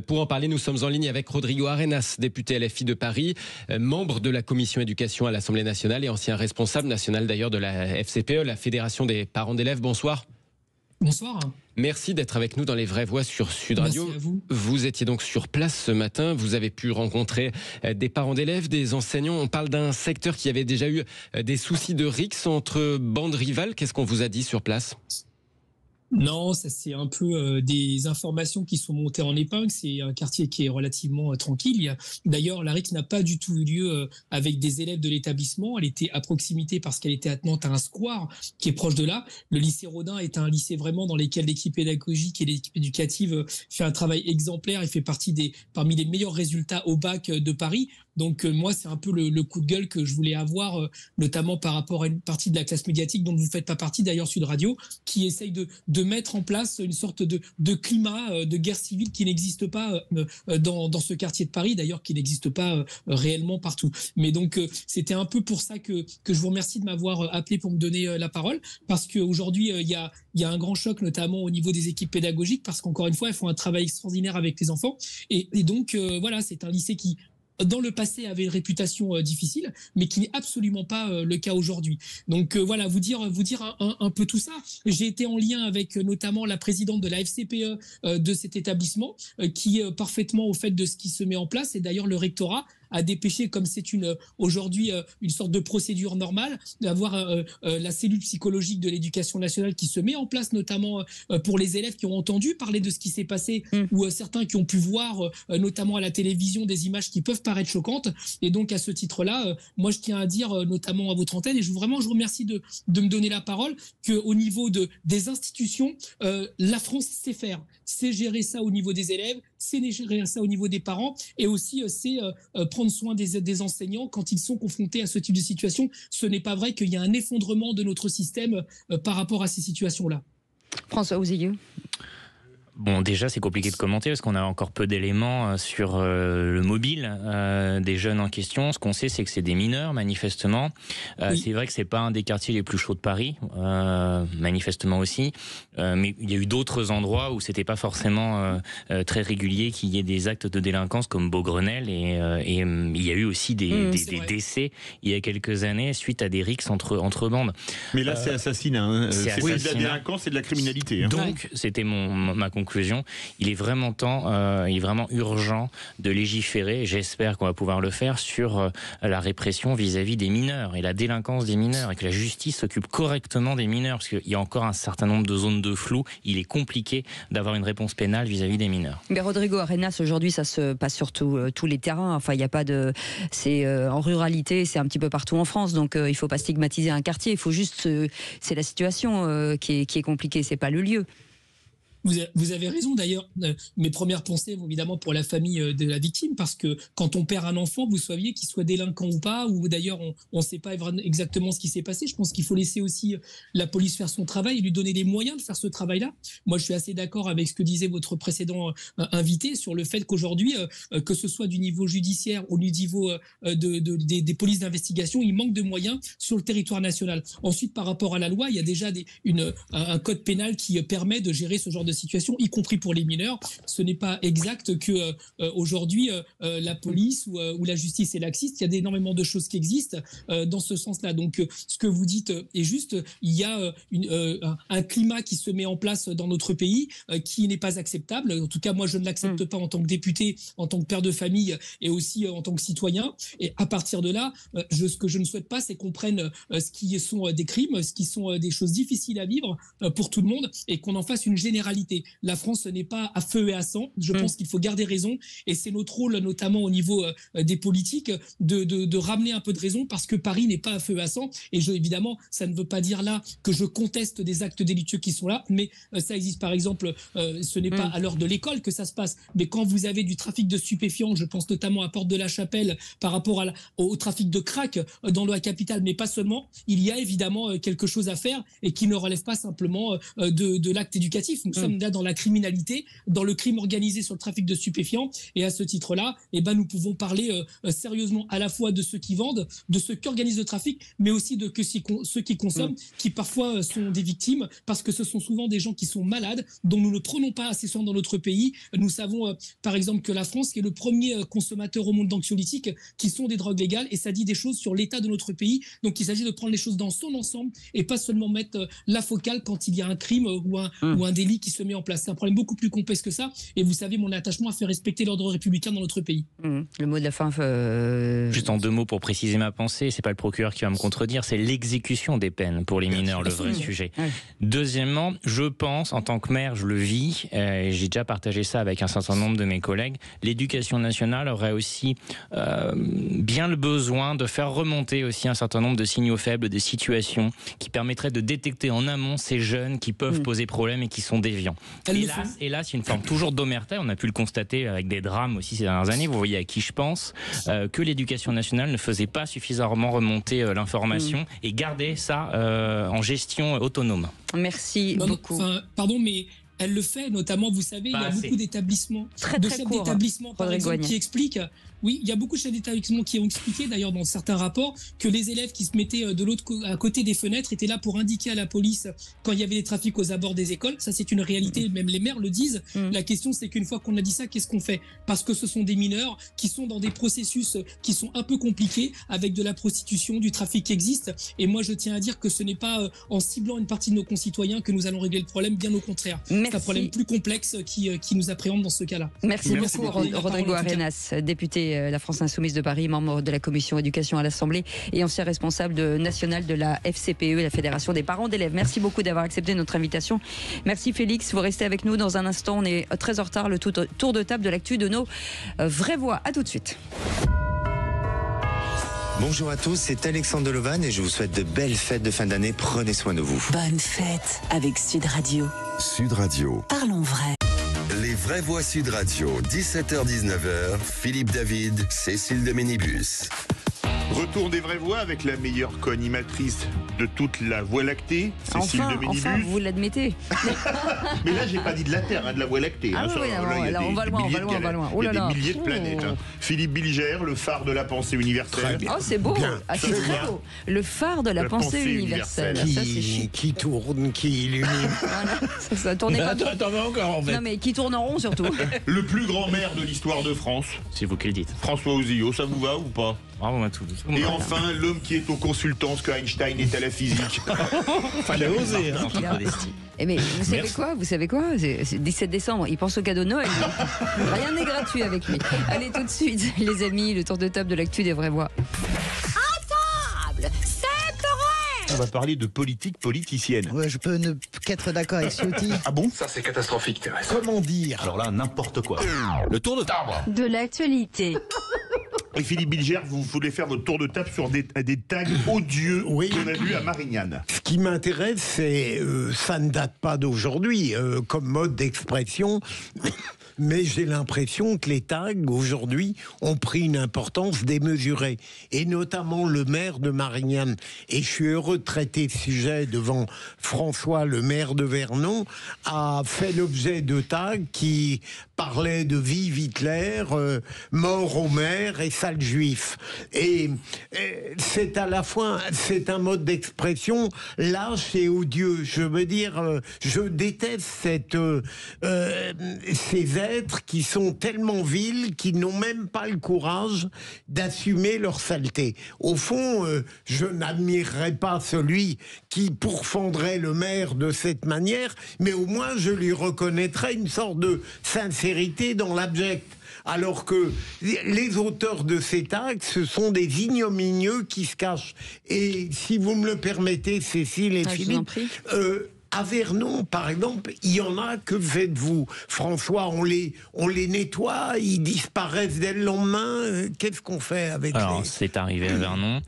Pour en parler, nous sommes en ligne avec Rodrigo Arenas, député LFI de Paris, membre de la commission éducation à l'Assemblée nationale et ancien responsable national d'ailleurs de la FCPE, la Fédération des parents d'élèves. Bonsoir. Bonsoir. Merci d'être avec nous dans Les Vraies Voix sur Sud Radio. Merci à vous. Vous étiez donc sur place ce matin. Vous avez pu rencontrer des parents d'élèves, des enseignants. On parle d'un secteur qui avait déjà eu des soucis de rixe entre bandes rivales. Qu'est-ce qu'on vous a dit sur place ? Non, ça c'est un peu des informations qui sont montées en épingle. C'est un quartier qui est relativement tranquille. D'ailleurs, la rixe n'a pas du tout eu lieu avec des élèves de l'établissement. Elle était à proximité parce qu'elle était attenante à un square qui est proche de là. Le lycée Rodin est un lycée vraiment dans lequel l'équipe pédagogique et l'équipe éducative fait un travail exemplaire. Il fait partie parmi les meilleurs résultats au bac de Paris. Donc moi, c'est un peu le coup de gueule que je voulais avoir, notamment par rapport à une partie de la classe médiatique dont vous ne faites pas partie, d'ailleurs Sud Radio, qui essaye de mettre en place une sorte de climat de guerre civile qui n'existe pas dans ce quartier de Paris, d'ailleurs qui n'existe pas réellement partout. Mais donc c'était un peu pour ça que je vous remercie de m'avoir appelé pour me donner la parole, parce qu'aujourd'hui il y a un grand choc, notamment au niveau des équipes pédagogiques, parce qu'encore une fois, elles font un travail extraordinaire avec les enfants. Et donc voilà, c'est un lycée qui dans le passé avait une réputation difficile, mais qui n'est absolument pas le cas aujourd'hui. Donc voilà, vous dire un peu tout ça. J'ai été en lien avec notamment la présidente de la FCPE de cet établissement, qui est parfaitement au fait de ce qui se met en place, et d'ailleurs le rectorat a dépêché, comme c'est aujourd'hui une sorte de procédure normale, d'avoir la cellule psychologique de l'éducation nationale qui se met en place, notamment pour les élèves qui ont entendu parler de ce qui s'est passé, ou certains qui ont pu voir, notamment à la télévision, des images qui peuvent paraître choquantes. Et donc à ce titre-là, moi je tiens à dire, notamment à votre antenne, et je vous remercie de me donner la parole, qu'au niveau des institutions, la France sait faire. C'est gérer ça au niveau des élèves, c'est gérer ça au niveau des parents, et aussi c'est prendre soin des enseignants quand ils sont confrontés à ce type de situation. Ce n'est pas vrai qu'il y a un effondrement de notre système par rapport à ces situations-là. François Ouzilleux. Bon, déjà, c'est compliqué de commenter parce qu'on a encore peu d'éléments sur le mobile des jeunes en question. Ce qu'on sait, c'est que c'est des mineurs, manifestement. Oui. C'est vrai que c'est pas un des quartiers les plus chauds de Paris, manifestement aussi. Mais il y a eu d'autres endroits où c'était pas forcément très régulier qu'il y ait des actes de délinquance comme Beaugrenelle, et il y a eu aussi des décès il y a quelques années suite à des rixes entre bandes. Mais là, c'est assassinat. Hein. C'est de la délinquance et de la criminalité. Hein. Donc, c'était ma conclusion. Il est vraiment il est vraiment urgent de légiférer, j'espère qu'on va pouvoir le faire, sur la répression vis-à-vis des mineurs et la délinquance des mineurs, et que la justice s'occupe correctement des mineurs, parce qu'il y a encore un certain nombre de zones de flou. Il est compliqué d'avoir une réponse pénale vis-à-vis des mineurs. Mais Rodrigo Arenas, aujourd'hui, ça se passe sur tous les terrains. Enfin, il n'y a pas de... C'est en ruralité, c'est un petit peu partout en France, donc il ne faut pas stigmatiser un quartier. Il faut juste... c'est la situation qui est compliquée, c'est pas le lieu. Vous avez raison d'ailleurs. Mes premières pensées, évidemment, pour la famille de la victime, parce que quand on perd un enfant, vous saviez qu'il soit délinquant ou pas, ou d'ailleurs on ne sait pas exactement ce qui s'est passé. Je pense qu'il faut laisser aussi la police faire son travail et lui donner les moyens de faire ce travail-là. Moi, je suis assez d'accord avec ce que disait votre précédent invité sur le fait qu'aujourd'hui, que ce soit du niveau judiciaire ou du niveau des polices d'investigation, il manque de moyens sur le territoire national. Ensuite, par rapport à la loi, il y a déjà un code pénal qui permet de gérer ce genre de situation, y compris pour les mineurs. Ce n'est pas exact que aujourd'hui la police ou la justice est laxiste. Il y a énormément de choses qui existent dans ce sens-là. Donc, ce que vous dites est juste. Il y a un climat qui se met en place dans notre pays qui n'est pas acceptable. En tout cas, moi, je ne l'accepte pas en tant que député, en tant que père de famille et aussi en tant que citoyen. Et à partir de là, ce que je ne souhaite pas, c'est qu'on prenne ce qui sont des crimes, ce qui sont des choses difficiles à vivre pour tout le monde et qu'on en fasse une généralité. La France n'est pas à feu et à sang. Je pense qu'il faut garder raison et c'est notre rôle, notamment au niveau des politiques, de ramener un peu de raison parce que Paris n'est pas à feu et à sang. Et évidemment, ça ne veut pas dire là que je conteste des actes délictueux qui sont là, mais ça existe par exemple, ce n'est pas à l'heure de l'école que ça se passe, mais quand vous avez du trafic de stupéfiants, je pense notamment à Porte de la Chapelle par rapport au trafic de crack dans la capitale, mais pas seulement, il y a évidemment quelque chose à faire et qui ne relève pas simplement de l'acte éducatif. Nous sommes là dans la criminalité, dans le crime organisé sur le trafic de stupéfiants et à ce titre-là, nous pouvons parler sérieusement à la fois de ceux qui vendent, de ceux qui organisent le trafic, mais aussi de ceux qui consomment, qui parfois sont des victimes parce que ce sont souvent des gens qui sont malades, dont nous ne prenons pas assez soin dans notre pays. Nous savons par exemple que la France est le premier consommateur au monde d'anxiolytiques qui sont des drogues légales et ça dit des choses sur l'état de notre pays. Donc il s'agit de prendre les choses dans son ensemble et pas seulement mettre la focale quand il y a un crime ou un délit qui se met en place. C'est un problème beaucoup plus complexe que ça et vous savez mon attachement à faire respecter l'ordre républicain dans notre pays. Le mot de la fin. Juste en 2 mots pour préciser ma pensée, c'est pas le procureur qui va me contredire, c'est l'exécution des peines pour les mineurs, le vrai sujet. Deuxièmement, je pense, en tant que maire, je le vis, et j'ai déjà partagé ça avec un certain nombre de mes collègues, l'éducation nationale aurait aussi bien le besoin de faire remonter aussi un certain nombre de signaux faibles, des situations qui permettraient de détecter en amont ces jeunes qui peuvent poser problème et qui sont déviants. Hélas, il y a une forme toujours d'omerta, on a pu le constater avec des drames aussi ces dernières années, vous voyez à qui je pense, que l'éducation nationale ne faisait pas suffisamment remonter l'information et garder ça en gestion autonome. Merci beaucoup. Pardon, mais elle le fait, notamment, vous savez, il y a beaucoup d'établissements, chefs d'établissement, par exemple, qui expliquent. Oui, il y a beaucoup de chefs d'établissement qui ont expliqué, d'ailleurs dans certains rapports, que les élèves qui se mettaient à côté des fenêtres étaient là pour indiquer à la police quand il y avait des trafics aux abords des écoles. Ça, c'est une réalité, même les maires le disent. La question, c'est qu'une fois qu'on a dit ça, qu'est-ce qu'on fait? Parce que ce sont des mineurs qui sont dans des processus qui sont un peu compliqués, avec de la prostitution, du trafic qui existe. Et moi, je tiens à dire que ce n'est pas en ciblant une partie de nos concitoyens que nous allons régler le problème, bien au contraire. C'est un problème plus complexe qui nous appréhende dans ce cas-là. Merci beaucoup, Rodrigo Arenas, député La France Insoumise de Paris, membre de la commission éducation à l'Assemblée et ancien responsable national de la FCPE, la Fédération des parents d'élèves. Merci beaucoup d'avoir accepté notre invitation. Merci Félix, vous restez avec nous dans un instant. On est très en retard, le tour de table de l'actu de nos vraies voix. À tout de suite. Bonjour à tous, c'est Alexandre Delovan et je vous souhaite de belles fêtes de fin d'année. Prenez soin de vous. Bonne fête avec Sud Radio. Sud Radio. Parlons vrai. Les vraies voix Sud Radio, 17h-19h, Philippe David, Cécile de Ménibus. Retour des vraies voix avec la meilleure co-animatrice de toute la Voie lactée, Cécile de Ménibus. Enfin, vous l'admettez. Mais là, j'ai pas dit de la Terre, de la Voie lactée. On va loin. Il y a des milliers de planètes. Philippe Bilger, le phare de la pensée universelle. Oh, c'est beau. C'est très beau. Le phare de la pensée universelle. Qui tourne, qui illumine. Voilà, ça tournait pas trop. Attends, encore en fait. Non, mais qui tourne en rond surtout. Le plus grand maire de l'histoire de France. C'est vous qui le dites. François Ozillot, ça vous va ou pas? Bravo à tous. Et enfin, l'homme qui est aux consultances que Einstein est à la physique. Fallait oser, hein. Mais vous savez quoi c'est 17 décembre, il pense au cadeau de Noël. Rien n'est gratuit avec lui. Allez, tout de suite, les amis, le tour de table de l'actu des vraies voix. À table, c'est vrai. On va parler de politique politicienne. Ouais, je peux ne qu'être d'accord avec Ciotti. Ah bon? Ça, c'est catastrophique, Thérèse. Comment dire? Alors là, n'importe quoi. Le tour de table. De l'actualité. Et Philippe Bilger, vous voulez faire votre tour de table sur des tags odieux qu'on a vus à Marignane. Ce qui m'intéresse, c'est ça ne date pas d'aujourd'hui comme mode d'expression. Mais j'ai l'impression que les tags, aujourd'hui, ont pris une importance démesurée. Et notamment le maire de Marignane. Et je suis heureux de traiter ce sujet devant François, le maire de Vernon, a fait l'objet de tags qui parlaient de vive Hitler, mort au maire et sale juif. Et c'est à la fois, c'est un mode d'expression lâche et odieux. Je veux dire, je déteste ces êtres qui sont tellement vils qu'ils n'ont même pas le courage d'assumer leur saleté. Au fond, je n'admirerais pas celui qui pourfendrait le maire de cette manière, mais au moins je lui reconnaîtrais une sorte de sincérité dans l'abject. Alors que les auteurs de ces tags, ce sont des ignominieux qui se cachent. Et si vous me le permettez, Cécile et Philippe, à Vernon, par exemple, il y en a, que faites-vous? François, on les nettoie, ils disparaissent dès le lendemain. Qu'est-ce qu'on fait avec c'est arrivé à Vernon.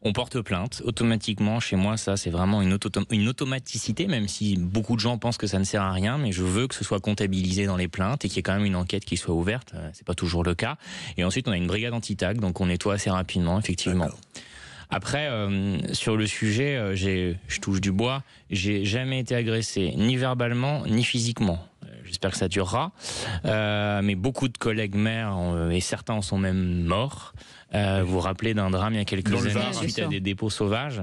On porte plainte automatiquement. Chez moi, ça, c'est vraiment une automaticité, même si beaucoup de gens pensent que ça ne sert à rien, mais je veux que ce soit comptabilisé dans les plaintes et qu'il y ait quand même une enquête qui soit ouverte. C'est pas toujours le cas. Et ensuite, on a une brigade anti-tag, donc on nettoie assez rapidement, effectivement. Après, sur le sujet, je touche du bois, j'ai jamais été agressé, ni verbalement, ni physiquement. J'espère que ça durera. Mais beaucoup de collègues maires, et certains en sont même morts. Vous vous rappelez d'un drame il y a quelques années suite à des dépôts sauvages.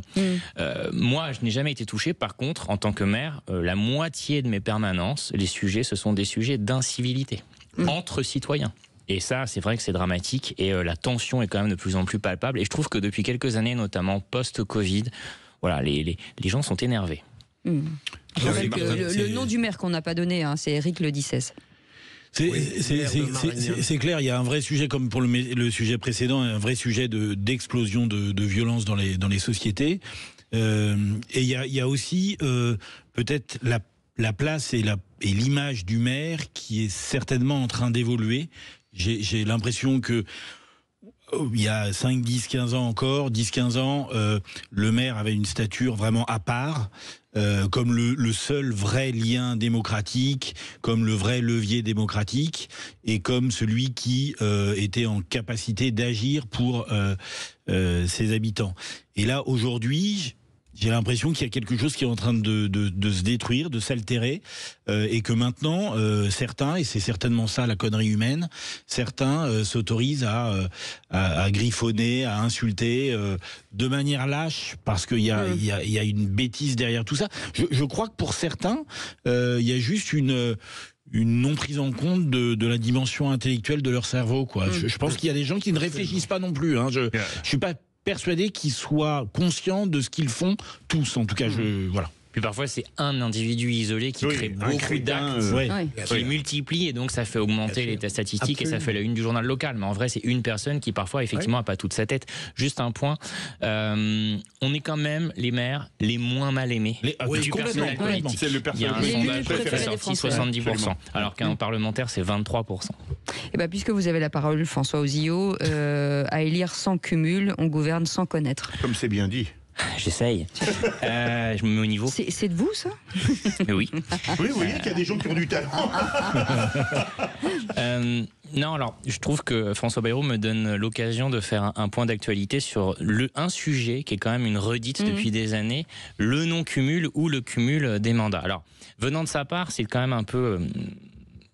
Moi, je n'ai jamais été touché. Par contre, en tant que maire, la moitié de mes permanences, les sujets, ce sont des sujets d'incivilité entre citoyens. Et ça, c'est vrai que c'est dramatique et la tension est quand même de plus en plus palpable. Et je trouve que depuis quelques années, notamment post-Covid, voilà, les gens sont énervés. Le nom du maire qu'on n'a pas donné, hein, c'est Éric Ledissès. C'est clair, il y a un vrai sujet, comme pour le sujet précédent, un vrai sujet d'explosion de violence dans les sociétés. Et il y a aussi peut-être la place et l'image du maire qui est certainement en train d'évoluer. J'ai l'impression que il y a 5, 10, 15 ans encore, 10, 15 ans, le maire avait une stature vraiment à part, comme le seul vrai lien démocratique, comme le vrai levier démocratique, et comme celui qui était en capacité d'agir pour ses habitants. Et là, aujourd'hui, j'ai l'impression qu'il y a quelque chose qui est en train de se détruire, de s'altérer, et que maintenant, certains, et c'est certainement ça la connerie humaine, certains s'autorisent à griffonner, à insulter de manière lâche, parce qu'il y a une bêtise derrière tout ça. Je crois que pour certains, il y a juste une non prise en compte de la dimension intellectuelle de leur cerveau, quoi. Je pense qu'il y a des gens qui ne réfléchissent pas non plus, hein. Je suis pas persuadé qu'ils soient conscients de ce qu'ils font tous, en tout cas, voilà. Puis parfois, c'est un individu isolé qui crée beaucoup d'actes, qui multiplie, et donc ça fait augmenter les statistiques. Absolument. Et ça fait la une du journal local. Mais en vrai, c'est une personne qui parfois, effectivement, n'a pas toute sa tête. Juste un point, on est quand même les maires les moins mal aimés du personnel politique. C'est le personnel politique. Il y a un sondage qui est sorti, 70%, alors qu'un parlementaire, c'est 23%. Et bien, puisque vous avez la parole, François Ozillot, à élire sans cumul, on gouverne sans connaître. Comme c'est bien dit. J'essaye. Je me mets au niveau. C'est de vous, ça? Oui. Oui, vous voyez qu'il y a des gens qui ont du talent. Non, alors, je trouve que François Bayrou me donne l'occasion de faire un point d'actualité sur un sujet qui est quand même une redite depuis des années, le non-cumul ou le cumul des mandats. Alors, venant de sa part, c'est quand même un peu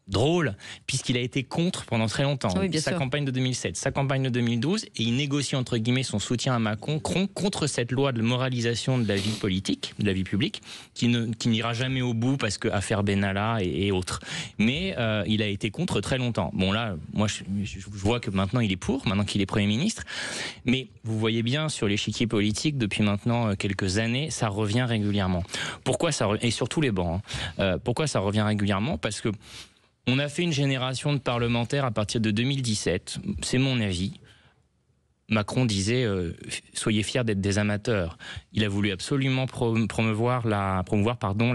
drôle, puisqu'il a été contre pendant très longtemps. Sa campagne de 2007, sa campagne de 2012, et il négocie entre guillemets son soutien à Macron contre cette loi de moralisation de la vie politique, de la vie publique, qui n'ira jamais au bout parce que affaire Benalla et autres. Mais il a été contre très longtemps. Bon là, moi je vois que maintenant il est pour, maintenant qu'il est Premier ministre. Mais vous voyez bien sur l'échiquier politique depuis maintenant quelques années, ça revient régulièrement. Pourquoi ça et sur tous les bancs. Pourquoi ça revient régulièrement? Parce que on a fait une génération de parlementaires à partir de 2017, c'est mon avis. Macron disait soyez fiers d'être des amateurs. Il a voulu absolument promouvoir la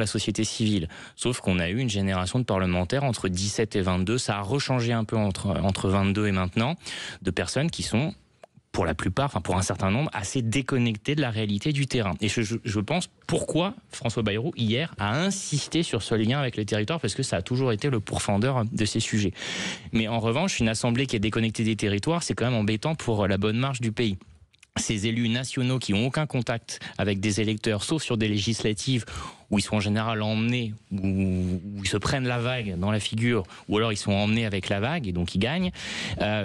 société civile. Sauf qu'on a eu une génération de parlementaires entre 17 et 22, ça a rechangé un peu entre 22 et maintenant, de personnes qui sont pour la plupart, enfin pour un certain nombre, assez déconnectés de la réalité du terrain. Et je pense pourquoi François Bayrou, hier, a insisté sur ce lien avec le territoire, parce que ça a toujours été le pourfendeur de ces sujets. Mais en revanche, une assemblée qui est déconnectée des territoires, c'est quand même embêtant pour la bonne marche du pays. Ces élus nationaux qui n'ont aucun contact avec des électeurs, sauf sur des législatives où ils sont en général emmenés, où ils se prennent la vague dans la figure, ou alors ils sont emmenés avec la vague et donc ils gagnent,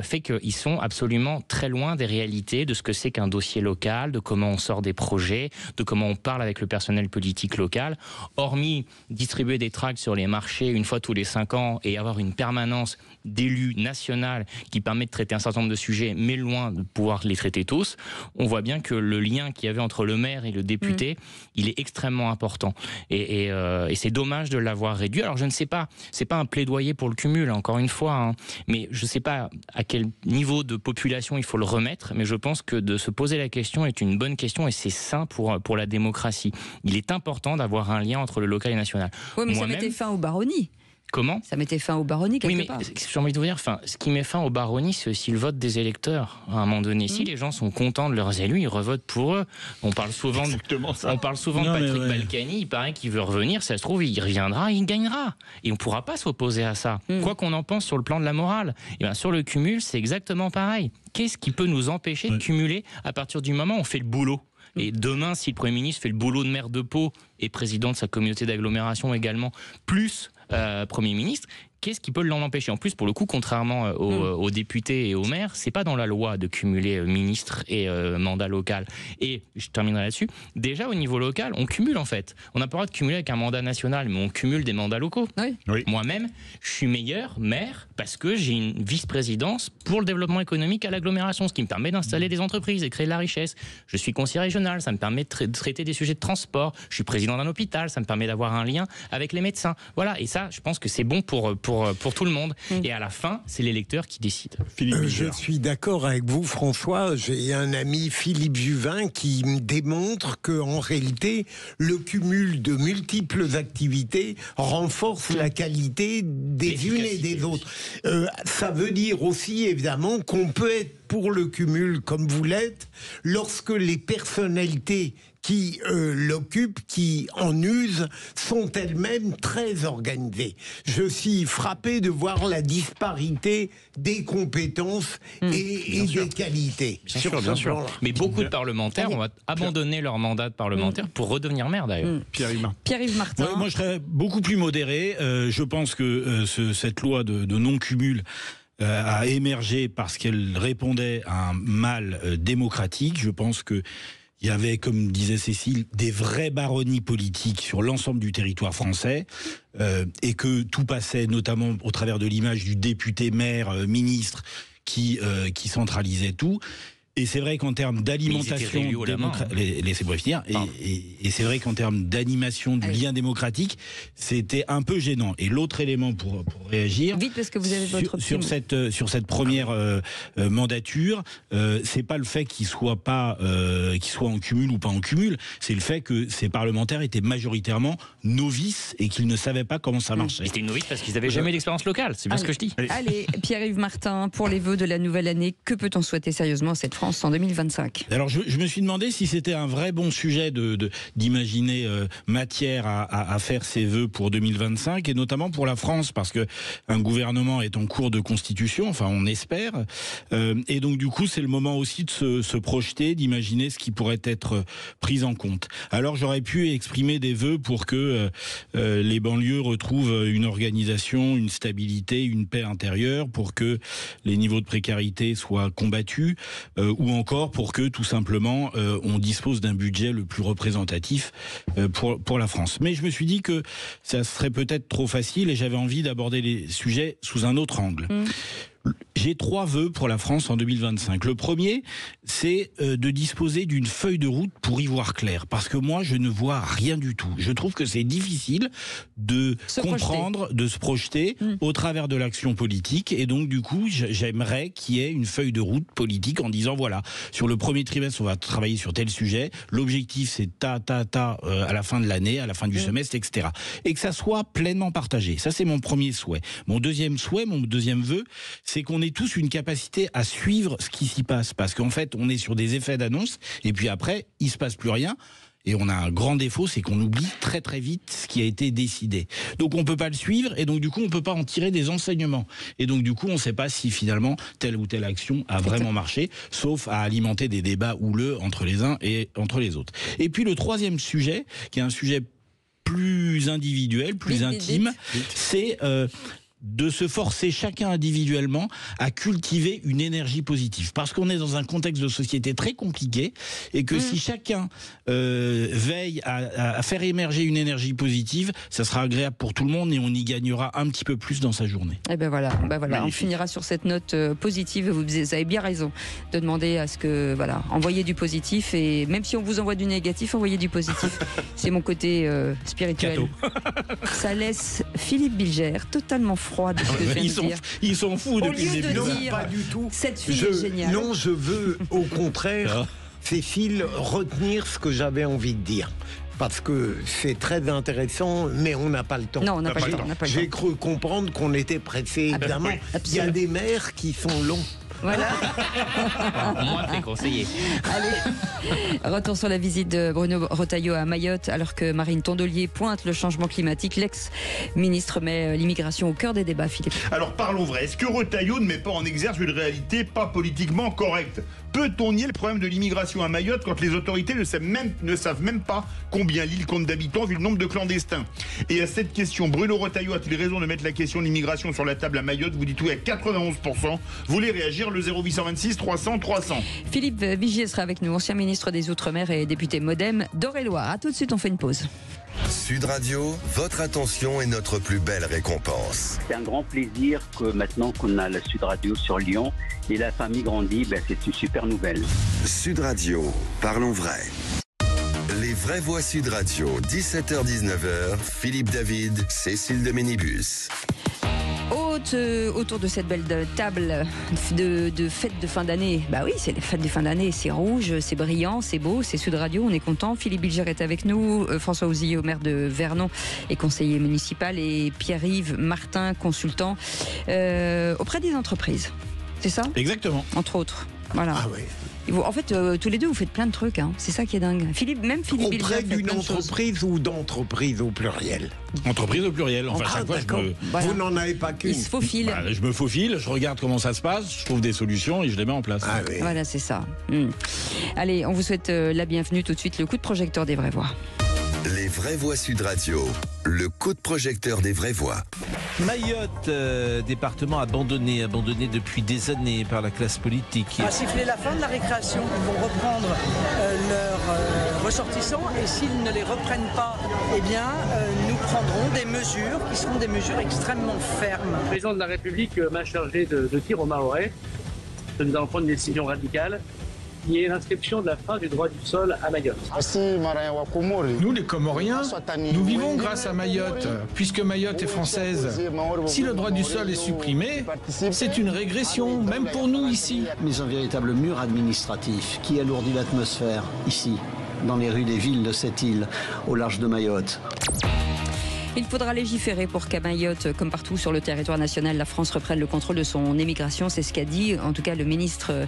fait qu'ils sont absolument très loin des réalités, de ce que c'est qu'un dossier local, de comment on sort des projets, de comment on parle avec le personnel politique local. Hormis distribuer des tracts sur les marchés une fois tous les 5 ans et avoir une permanence d'élus nationaux qui permet de traiter un certain nombre de sujets, mais loin de pouvoir les traiter tous, on voit bien que le lien qu'il y avait entre le maire et le député, il est extrêmement important. Et c'est dommage de l'avoir réduit. Alors je ne sais pas, c'est pas un plaidoyer pour le cumul, encore une fois, hein, mais je ne sais pas à quel niveau de population il faut le remettre, mais je pense que de se poser la question est une bonne question et c'est sain pour la démocratie. Il est important d'avoir un lien entre le local et le national. Oui, mais ça mettait fin aux baronnies. Comment ? Ça mettait fin aux baronnies quelque part. J'ai envie de vous dire, ce qui met fin aux baronnies, c'est aussi le vote des électeurs. À un moment donné, si les gens sont contents de leurs élus, ils revotent pour eux. On parle souvent de Patrick Balkany, il paraît qu'il veut revenir, ça se trouve, il reviendra, il gagnera. Et on ne pourra pas s'opposer à ça. Quoi qu'on en pense sur le plan de la morale. Et bien, sur le cumul, c'est exactement pareil. Qu'est-ce qui peut nous empêcher de cumuler à partir du moment où on fait le boulot ? Et demain, si le Premier ministre fait le boulot de maire de Pau et président de sa communauté d'agglomération également, plus Premier ministre, qu'est-ce qui peut l'en empêcher ? En plus, pour le coup, contrairement aux députés et aux maires, c'est pas dans la loi de cumuler ministre et mandat local. Et je terminerai là-dessus. Déjà, au niveau local, on cumule en fait. On n'a pas le droit de cumuler avec un mandat national, mais on cumule des mandats locaux. Oui. Moi-même, je suis meilleur maire parce que j'ai une vice-présidence pour le développement économique à l'agglomération, ce qui me permet d'installer des entreprises et créer de la richesse. Je suis conseiller régional, ça me permet de traiter des sujets de transport. Je suis président d'un hôpital, ça me permet d'avoir un lien avec les médecins. Voilà, et ça, je pense que c'est bon pour tout le monde. Et à la fin, c'est l'électeur qui décide. Je suis d'accord avec vous, François. J'ai un ami, Philippe Juvin, qui me démontre qu'en réalité, le cumul de multiples activités renforce la qualité des unes et des autres. Ça veut dire aussi, évidemment, qu'on peut être pour le cumul, comme vous l'êtes, lorsque les personnalités qui l'occupent, qui en usent, sont elles-mêmes très organisées. Je suis frappé de voir la disparité des compétences et des qualités. Bien sûr. Mais beaucoup de parlementaires ont abandonné leur mandat de parlementaire pour redevenir maire, d'ailleurs. Pierre-Yves Martin. Moi, je serais beaucoup plus modéré. Je pense que cette loi de non-cumul a émergé parce qu'elle répondait à un mal démocratique. Je pense que il y avait, comme disait Cécile, des vraies baronnies politiques sur l'ensemble du territoire français et que tout passait notamment au travers de l'image du député, maire, ministre qui centralisait tout. Et c'est vrai qu'en termes d'alimentation, laissez-moi finir. Et c'est vrai qu'en termes d'animation du lien démocratique, c'était un peu gênant. Et l'autre élément pour réagir, vite parce que vous avez votre sur cette première mandature, c'est pas le fait qu'il soit en cumul ou pas en cumul, c'est le fait que ces parlementaires étaient majoritairement novices et qu'ils ne savaient pas comment ça marchait. Ils étaient novices parce qu'ils n'avaient jamais d'expérience locale. C'est bien ce que je dis. Allez, Pierre-Yves Martin, pour les vœux de la nouvelle année, que peut-on souhaiter sérieusement à cette France en 2025? Alors je me suis demandé si c'était un vrai bon sujet d'imaginer matière à faire ses vœux pour 2025 et notamment pour la France parce que un gouvernement est en cours de constitution, enfin on espère, et donc du coup c'est le moment aussi de se projeter, d'imaginer ce qui pourrait être pris en compte. Alors j'aurais pu exprimer des vœux pour que les banlieues retrouvent une organisation, une stabilité, une paix intérieure, pour que les niveaux de précarité soient combattus, ou encore pour que tout simplement on dispose d'un budget le plus représentatif pour la France. Mais je me suis dit que ça serait peut-être trop facile et j'avais envie d'aborder les sujets sous un autre angle. J'ai 3 vœux pour la France en 2025. Le premier, c'est de disposer d'une feuille de route pour y voir clair. Parce que moi, je ne vois rien du tout. Je trouve que c'est difficile de comprendre, de se projeter au travers de l'action politique. Et donc, du coup, j'aimerais qu'il y ait une feuille de route politique en disant, voilà, sur le premier trimestre, on va travailler sur tel sujet. L'objectif, c'est à la fin de l'année, à la fin du semestre, etc. Et que ça soit pleinement partagé. Ça, c'est mon premier souhait. Mon deuxième vœu, c'est qu'on ait tous une capacité à suivre ce qui s'y passe. Parce qu'en fait, on est sur des effets d'annonce, et puis après, il se passe plus rien. Et on a un grand défaut, c'est qu'on oublie très très vite ce qui a été décidé. Donc on peut pas le suivre, et donc du coup on peut pas en tirer des enseignements. Et donc du coup on sait pas si finalement telle ou telle action a vraiment marché, sauf à alimenter des débats houleux entre les uns et entre les autres. Et puis le troisième sujet, qui est un sujet plus individuel, plus intime, c'est de se forcer chacun individuellement à cultiver une énergie positive. Parce qu'on est dans un contexte de société très compliqué, et que si chacun veille à faire émerger une énergie positive, ça sera agréable pour tout le monde, et on y gagnera un petit peu plus dans sa journée. Et ben voilà, on finira sur cette note positive. Vous avez bien raison de demander à ce que, envoyez du positif, et même si on vous envoie du négatif, envoyez du positif. C'est mon côté spirituel. Ça laisse Philippe Bilger totalement froid de ce que je viens de dire. Ils sont fous depuis le début. Non, pas du tout. Cette fille est géniale. Non, je veux au contraire, Cécile, retenir ce que j'avais envie de dire. Parce que c'est très intéressant, mais on n'a pas le temps. Non, on n'a pas le temps. J'ai cru comprendre qu'on était pressé, évidemment. Il y a des maires qui sont longs. Voilà. Au moins, c'est conseillé. Allez, retour sur la visite de Bruno Retailleau à Mayotte, alors que Marine Tondelier pointe le changement climatique. L'ex-ministre met l'immigration au cœur des débats, Philippe. Alors parlons vrai. Est-ce que Retailleau ne met pas en exergue une réalité pas politiquement correcte ? Peut-on nier le problème de l'immigration à Mayotte quand les autorités ne savent même pas combien l'île compte d'habitants vu le nombre de clandestins ? Et à cette question, Bruno Retailleau a-t-il raison de mettre la question de l'immigration sur la table à Mayotte ? Vous dites oui à 91%. Vous voulez réagir ? Le 0826 300 300. Philippe Vigier sera avec nous, ancien ministre des Outre-mer et député Modem d'Eure-et-Loire. A tout de suite, on fait une pause. Sud Radio, votre attention est notre plus belle récompense. C'est un grand plaisir que maintenant qu'on a la Sud Radio sur Lyon et la famille grandit, c'est une super nouvelle. Sud Radio, parlons vrai. Les vraies voix Sud Radio, 17h-19h, Philippe David, Cécile de Ménibus. Autour de cette belle table de fête de fin d'année. Bah oui, c'est les fêtes de fin d'année, c'est rouge, c'est brillant, c'est beau, c'est Sud Radio, on est content. Philippe Bilger est avec nous, François Ouzillot, maire de Vernon et conseiller municipal, et Pierre-Yves Martin, consultant auprès des entreprises. C'est ça ? Exactement. Entre autres. Voilà. Ah oui. En fait, tous les deux, vous faites plein de trucs. C'est ça qui est dingue. Philippe Bilger auprès fait d'une plein de entreprise ou d'entreprise au pluriel ? Entreprise au pluriel. Enfin, chaque fois, Vous n'en avez pas qu'une. Il se faufile. Je me faufile, je regarde comment ça se passe, je trouve des solutions et je les mets en place. Ah oui. Voilà, c'est ça. Allez, on vous souhaite la bienvenue tout de suite. Le coup de projecteur des vraies voix. Les vraies voix Sud Radio, le coup de projecteur des vraies voix. Mayotte, département abandonné depuis des années par la classe politique. On va siffler la fin de la récréation. Ils vont reprendre leurs ressortissants, et s'ils ne les reprennent pas, nous prendrons des mesures qui seront des mesures extrêmement fermes. Le président de la République m'a chargé de dire aux Mahorais que nous allons prendre une décision radicale, qui est l'inscription de la fin du droit du sol à Mayotte. Nous, les Comoriens, nous vivons grâce à Mayotte, puisque Mayotte est française. Si le droit du sol est supprimé, c'est une régression, même pour nous ici. Mais un véritable mur administratif qui alourdit l'atmosphère, ici, dans les rues des villes de cette île, au large de Mayotte. Il faudra légiférer pour qu'à Mayotte, comme partout sur le territoire national, la France reprenne le contrôle de son émigration. C'est ce qu'a dit, en tout cas, le ministre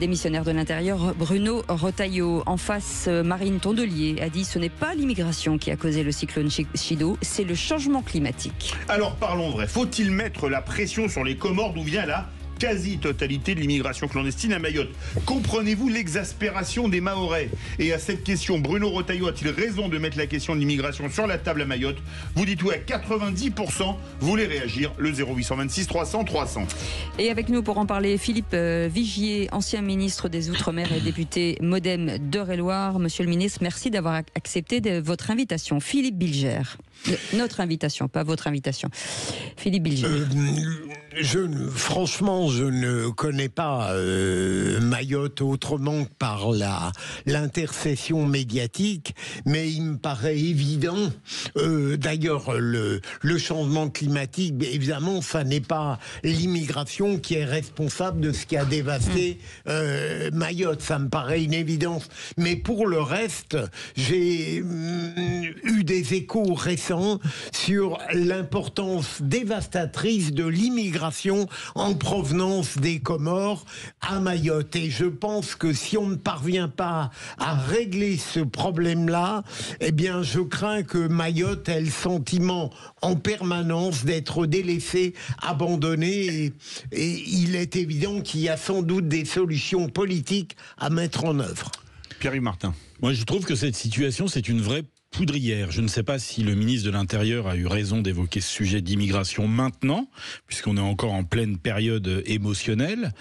démissionnaire de l'Intérieur, Bruno Retailleau. En face, Marine Tondelier a dit ce n'est pas l'immigration qui a causé le cyclone Chido, c'est le changement climatique. Alors parlons vrai. Faut-il mettre la pression sur les Comores d'où vient la quasi-totalité de l'immigration clandestine à Mayotte? Comprenez-vous l'exaspération des Mahorais? Et à cette question, Bruno Retailleau a-t-il raison de mettre la question de l'immigration sur la table à Mayotte? Vous dites oui à 90%. Vous voulez réagir? Le 0826 300 300. Et avec nous pour en parler, Philippe Vigier, ancien ministre des Outre-mer et député Modem d'Eure-et-Loire. Monsieur le ministre, merci d'avoir accepté votre invitation. Philippe Bilger. Notre invitation, pas votre invitation. Philippe Bilger. Franchement, je ne connais pas Mayotte autrement que par l'intercession médiatique, mais il me paraît évident. D'ailleurs, le changement climatique, évidemment, ça n'est pas l'immigration qui est responsable de ce qui a dévasté Mayotte. Ça me paraît une évidence. Mais pour le reste, j'ai eu des échos récents sur l'importance dévastatrice de l'immigration d'immigration en provenance des Comores à Mayotte. Et je pense que si on ne parvient pas à régler ce problème-là, eh bien, je crains que Mayotte ait le sentiment en permanence d'être délaissée, abandonnée. Et il est évident qu'il y a sans doute des solutions politiques à mettre en œuvre. Pierre-Yves Martin. Moi, je trouve que cette situation, c'est une vraie poudrière. Je ne sais pas si le ministre de l'Intérieur a eu raison d'évoquer ce sujet d'immigration maintenant, puisqu'on est encore en pleine période émotionnelle.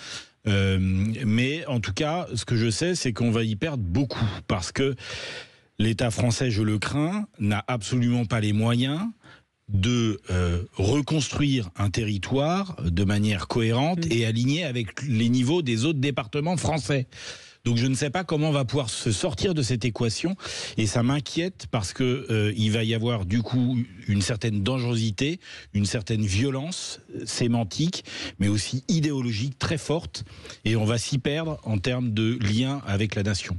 Mais en tout cas, ce que je sais, c'est qu'on va y perdre beaucoup, parce que l'État français, je le crains, n'a absolument pas les moyens de reconstruire un territoire de manière cohérente et alignée avec les niveaux des autres départements français. Donc je ne sais pas comment on va pouvoir se sortir de cette équation, et ça m'inquiète parce que il va y avoir du coup une certaine dangerosité, une certaine violence sémantique, mais aussi idéologique très forte, et on va s'y perdre en termes de lien avec la nation.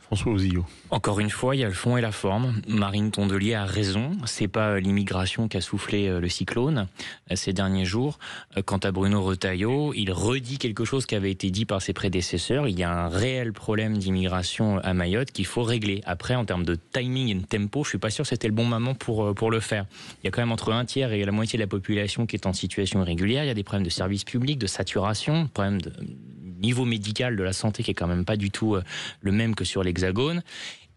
François Ozillot. Encore une fois, il y a le fond et la forme. Marine Tondelier a raison. C'est pas l'immigration qui a soufflé le cyclone ces derniers jours. Quant à Bruno Retailleau, il redit quelque chose qui avait été dit par ses prédécesseurs. Il y a un réel problème d'immigration à Mayotte qu'il faut régler. Après, en termes de timing et de tempo, je suis pas sûr que c'était le bon moment pour le faire. Il y a quand même entre un tiers et la moitié de la population qui est en situation irrégulière. Il y a des problèmes de services publics, de saturation, problèmes de niveau médical de la santé qui est quand même pas du tout le même que sur l'Hexagone.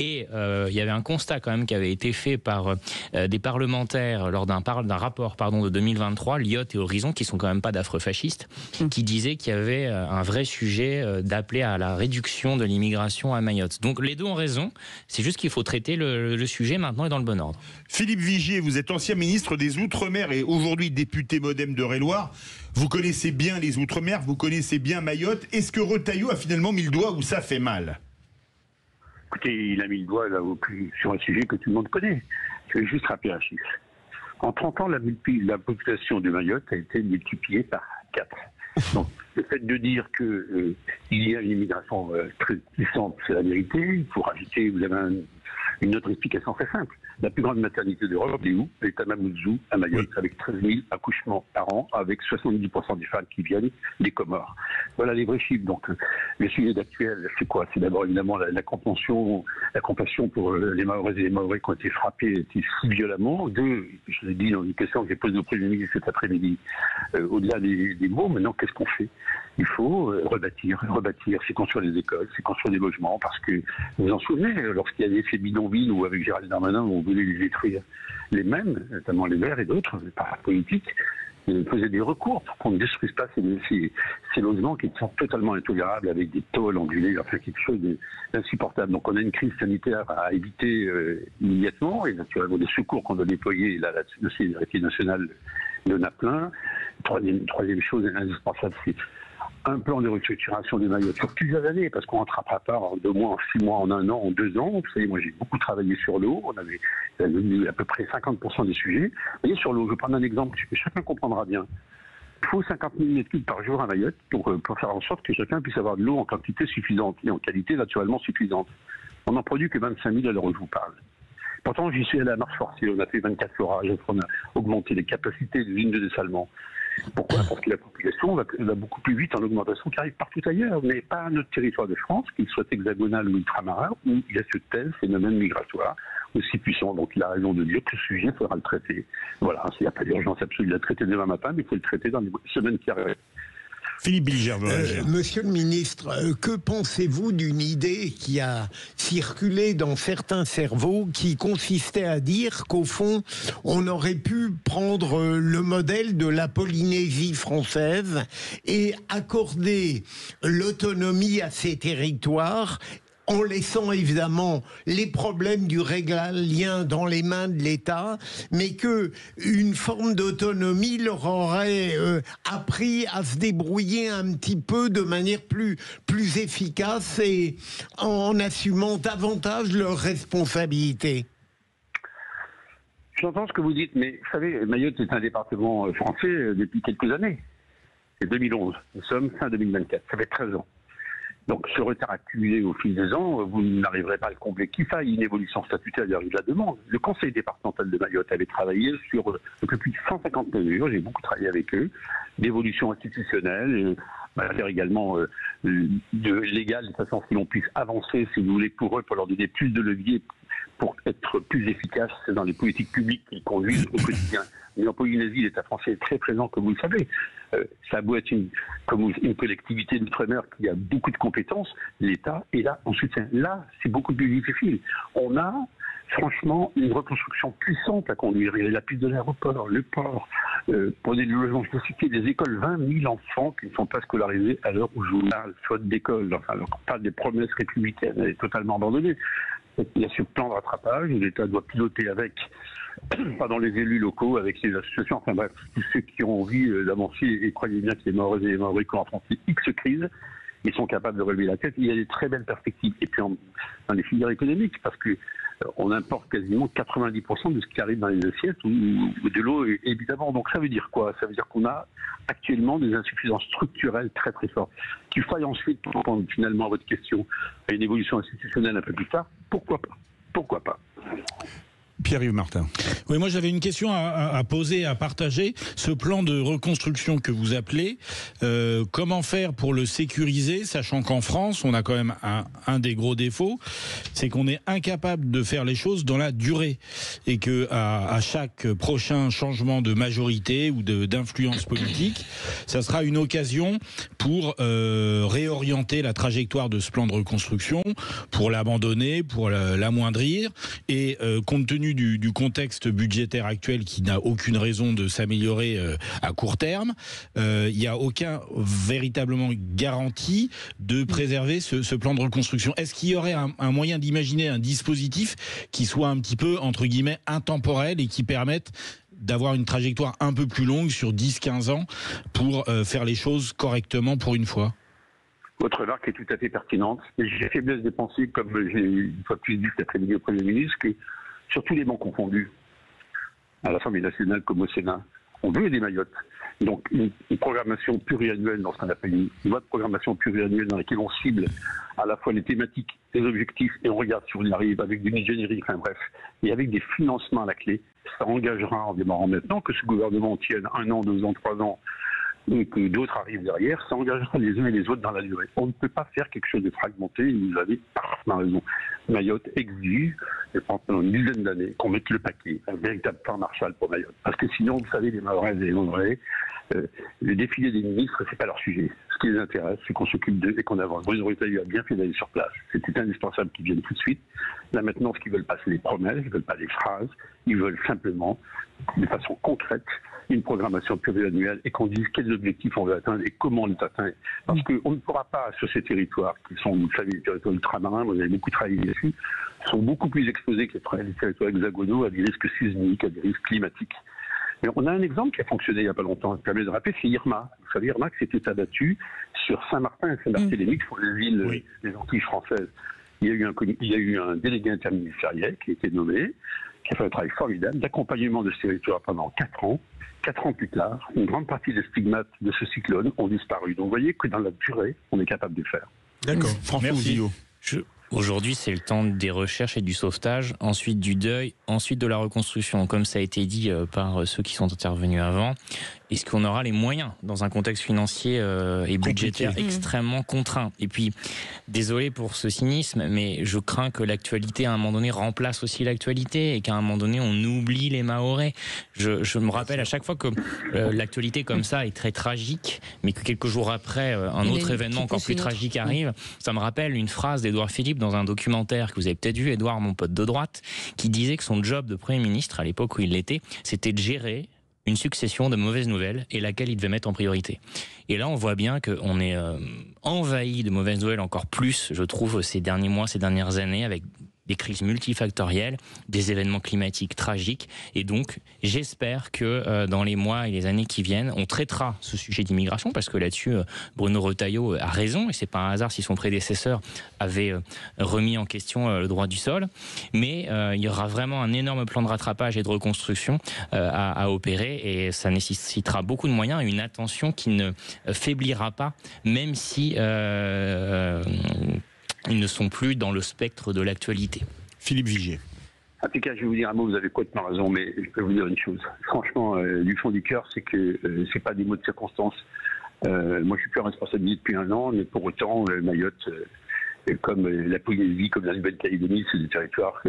Et il y avait un constat quand même qui avait été fait par des parlementaires lors d'un rapport de 2023, Lyotte et Horizon, qui sont quand même pas d'affreux fascistes, qui disaient qu'il y avait un vrai sujet d'appeler à la réduction de l'immigration à Mayotte. Donc les deux ont raison, c'est juste qu'il faut traiter le sujet maintenant et dans le bon ordre. Philippe Vigier, vous êtes ancien ministre des Outre-mer et aujourd'hui député modem de Réloir. Vous connaissez bien les Outre-mer, vous connaissez bien Mayotte. Est-ce que Retailleau a finalement mis le doigt où ça fait mal ? Écoutez, il a mis le doigt là, sur un sujet que tout le monde connaît. Je vais juste rappeler un chiffre. En 30 ans, la population de Mayotte a été multipliée par 4. Donc, le fait de dire qu'il y a une immigration très puissante, c'est la vérité. Il faut rajouter, vous avez une autre explication très simple. La plus grande maternité d'Europe, elle est où ? Elle est à Mamoudzou, à Mayotte, avec 13 000 accouchements par an, avec 70% des femmes qui viennent des Comores. Voilà les vrais chiffres. Donc, le sujet actuel, c'est quoi ? C'est d'abord évidemment la compassion pour les Mahoraises et les Mahorais qui ont été frappés si violemment. Deux, je l'ai dit dans une question que j'ai posée au Premier ministre cet après-midi, au-delà des mots, maintenant, qu'est-ce qu'on fait ? Il faut rebâtir, c'est construire des écoles, c'est construire des logements, parce que vous vous en souvenez, lorsqu'il y avait ces bidonvilles où avec Gérald Darmanin, on voulait les détruire, les mêmes, notamment les Verts et d'autres, par politique, faisaient des recours pour qu'on ne détruise pas ces logements qui sont totalement intolérables, avec des tôles ondulées, enfin quelque chose d'insupportable. Donc on a une crise sanitaire à éviter immédiatement, et naturellement des secours qu'on doit déployer, la solidarité nationale il y en a plein. Troisième chose indispensable, c'est un plan de restructuration du Mayotte sur plusieurs années, parce qu'on ne rattrapera pas en 2 mois, en 6 mois, en 1 an, en 2 ans. Vous savez, moi j'ai beaucoup travaillé sur l'eau, on avait à peu près 50% des sujets. Vous voyez, sur l'eau, je vais prendre un exemple que chacun comprendra bien. Il faut 50 000 m3 par jour à Mayotte pour faire en sorte que chacun puisse avoir de l'eau en quantité suffisante et en qualité naturellement suffisante. On n'en produit que 25 000 à l'heure où je vous parle. Pourtant, j'y suis allé à marche forcée, on a fait 24 forages, on a augmenté les capacités des lignes de dessalement. Pourquoi ? Parce que la population va beaucoup plus vite en augmentation qui arrive partout ailleurs, mais pas à notre territoire de France, qu'il soit hexagonal ou ultramarin, où il y a ce tel phénomène migratoire aussi puissant. Donc il a raison de dire que ce sujet, il faudra le traiter. Voilà, il n'y a pas d'urgence absolue de le traiter demain matin, mais il faut le traiter dans les semaines qui arrivent. Philippe Bilger. Monsieur le ministre, que pensez-vous d'une idée qui a circulé dans certains cerveaux qui consistait à dire qu'au fond, on aurait pu prendre le modèle de la Polynésie française et accorder l'autonomie à ces territoires en laissant évidemment les problèmes du régalien dans les mains de l'État, mais que une forme d'autonomie leur aurait appris à se débrouiller un petit peu de manière plus efficace et en assumant davantage leurs responsabilités. J'entends ce que vous dites, mais vous savez, Mayotte est un département français depuis quelques années. C'est 2011. Nous sommes fin 2024. Ça fait 13 ans. Donc, ce retard accumulé au fil des ans, vous n'arriverez pas à le combler. Qu'il faille une évolution statutaire de la demande. Le conseil départemental de Mayotte avait travaillé sur un peu plus de 150 mesures. J'ai beaucoup travaillé avec eux. d'évolution institutionnelle, également légal, de façon que l'on puisse avancer, si vous voulez, pour eux, pour leur donner plus de leviers, pour être plus efficaces dans les politiques publiques qu'ils conduisent au quotidien. Mais en Polynésie, l'État français est très présent, comme vous le savez. Ça a beau être une collectivité d'outre-mer qui a beaucoup de compétences, l'État est là en soutien. Là, c'est beaucoup plus difficile. On a franchement une reconstruction puissante à conduire. Il y a la piste de l'aéroport, le port, pour des logements, je peux citer des écoles, 20 000 enfants qui ne sont pas scolarisés à l'heure où je vous parle, faute d'école. Enfin, alors qu'on parle des promesses républicaines, elle est totalement abandonnée. Il y a ce plan de rattrapage, l'État doit piloter avec les élus locaux, avec les associations, enfin bref, tous ceux qui ont envie d'avancer, et croyez bien que les Mahorais et les Maoris qui ont affronté X crises, ils sont capables de relever la tête. Il y a des très belles perspectives. Et puis dans les filières économiques, parce que on importe quasiment 90% de ce qui arrive dans les assiettes ou de l'eau, évidemment. Donc ça veut dire quoi? Ça veut dire qu'on a actuellement des insuffisances structurelles très très fortes. Qu'il faille ensuite, pour répondre finalement à votre question, à une évolution institutionnelle un peu plus tard, pourquoi pas? Pourquoi pas? Pierre-Yves Martin. Oui, moi j'avais une question à poser, à partager. Ce plan de reconstruction que vous appelez, comment faire pour le sécuriser, sachant qu'en France, on a quand même un des gros défauts, c'est qu'on est incapable de faire les choses dans la durée. Et que à chaque prochain changement de majorité ou d'influence politique, ça sera une occasion pour réorienter la trajectoire de ce plan de reconstruction, pour l'abandonner, pour l'amoindrir. Et compte tenu du contexte budgétaire actuel qui n'a aucune raison de s'améliorer à court terme, il n'y a aucun véritablement garantie de préserver ce plan de reconstruction. Est-ce qu'il y aurait un moyen d'imaginer un dispositif qui soit un petit peu, entre guillemets, intemporel et qui permette d'avoir une trajectoire un peu plus longue sur 10-15 ans pour faire les choses correctement pour une fois? Votre remarque est tout à fait pertinente. J'ai faiblesse de penser, comme j'ai une fois plus dit cet après-midi au Premier ministre, que sur tous les bancs confondus, à l'Assemblée nationale comme au Sénat, on veut des Mayotte. Donc une programmation pluriannuelle dans ce qu'on appelle une loi de programmation pluriannuelle dans laquelle on cible à la fois les thématiques, les objectifs, et on regarde si on y arrive avec de l'ingénierie, enfin bref, et avec des financements à la clé. Ça engagera, en démarrant maintenant, que ce gouvernement tienne 1 an, 2 ans, 3 ans, et que d'autres arrivent derrière, ça engagera les uns et les autres dans la durée. On ne peut pas faire quelque chose de fragmenté, et vous avez parfaitement raison. Mayotte exige, je pense pendant une dizaine d'années, qu'on mette le paquet, un véritable plan Marshall pour Mayotte. Parce que sinon, vous savez, les Mahoraises et les Mahorais, le défilé des ministres, c'est pas leur sujet. Ce qui les intéresse, c'est qu'on s'occupe d'eux et qu'on avance. Bruno Retailleau a bien fait d'aller sur place. C'était indispensable qu'ils viennent tout de suite. Là maintenant, ce qu'ils veulent pas, c'est les promesses, ils veulent pas des phrases, ils veulent simplement, de façon concrète, une programmation pluriannuelle et qu'on dise quels objectifs on veut atteindre et comment on les atteint. Parce qu'on ne pourra pas, sur ces territoires, qui sont, vous savez, les territoires ultramarins, vous avez beaucoup travaillé dessus, sont beaucoup plus exposés que les territoires hexagonaux à des risques sismiques, à des risques climatiques. Mais on a un exemple qui a fonctionné il n'y a pas longtemps, je permets de rappeler, c'est Irma. Vous savez, Irma qui s'était abattu sur Saint-Martin et Saint-Barthélemy, qui sont les villes des Antilles françaises. Il y a eu un délégué interministériel qui a été nommé, qui a fait un travail formidable d'accompagnement de ce territoire pendant 4 ans. 4 ans plus tard, une grande partie des stigmates de ce cyclone ont disparu. Donc vous voyez que dans la durée, on est capable de le faire. D'accord. François Ouzillot. Aujourd'hui, c'est le temps des recherches et du sauvetage, ensuite du deuil, ensuite de la reconstruction. Comme ça a été dit par ceux qui sont intervenus avant, est-ce qu'on aura les moyens dans un contexte financier et budgétaire extrêmement contraint? Et puis, désolé pour ce cynisme, mais je crains que l'actualité, à un moment donné, remplace aussi l'actualité et qu'à un moment donné, on oublie les Mahorais. Je me rappelle à chaque fois que l'actualité comme ça est très tragique, mais que quelques jours après, un autre événement encore plus tragique arrive. Ça me rappelle une phrase d'Édouard Philippe dans un documentaire que vous avez peut-être vu, Édouard, mon pote de droite, qui disait que son job de Premier ministre, à l'époque où il l'était, c'était de gérer une succession de mauvaises nouvelles et laquelle il devait mettre en priorité. Et là, on voit bien qu'on est envahi de mauvaises nouvelles encore plus, je trouve, ces derniers mois, ces dernières années, avec des crises multifactorielles, des événements climatiques tragiques. Et donc, j'espère que dans les mois et les années qui viennent, on traitera ce sujet d'immigration, parce que là-dessus, Bruno Retailleau a raison, et c'est pas un hasard si son prédécesseur avait remis en question le droit du sol. Mais il y aura vraiment un énorme plan de rattrapage et de reconstruction à opérer, et ça nécessitera beaucoup de moyens et une attention qui ne faiblira pas, même si ils ne sont plus dans le spectre de l'actualité. Philippe Vigier. En tout cas, je vais vous dire un mot, vous avez complètement raison, mais je peux vous dire une chose. Franchement, du fond du cœur, c'est que c'est pas des mots de circonstance. Moi, je suis plus en responsabilité depuis 1 an, mais pour autant, Mayotte, comme la Polynésie, comme la Nouvelle-Calédonie, c'est des territoires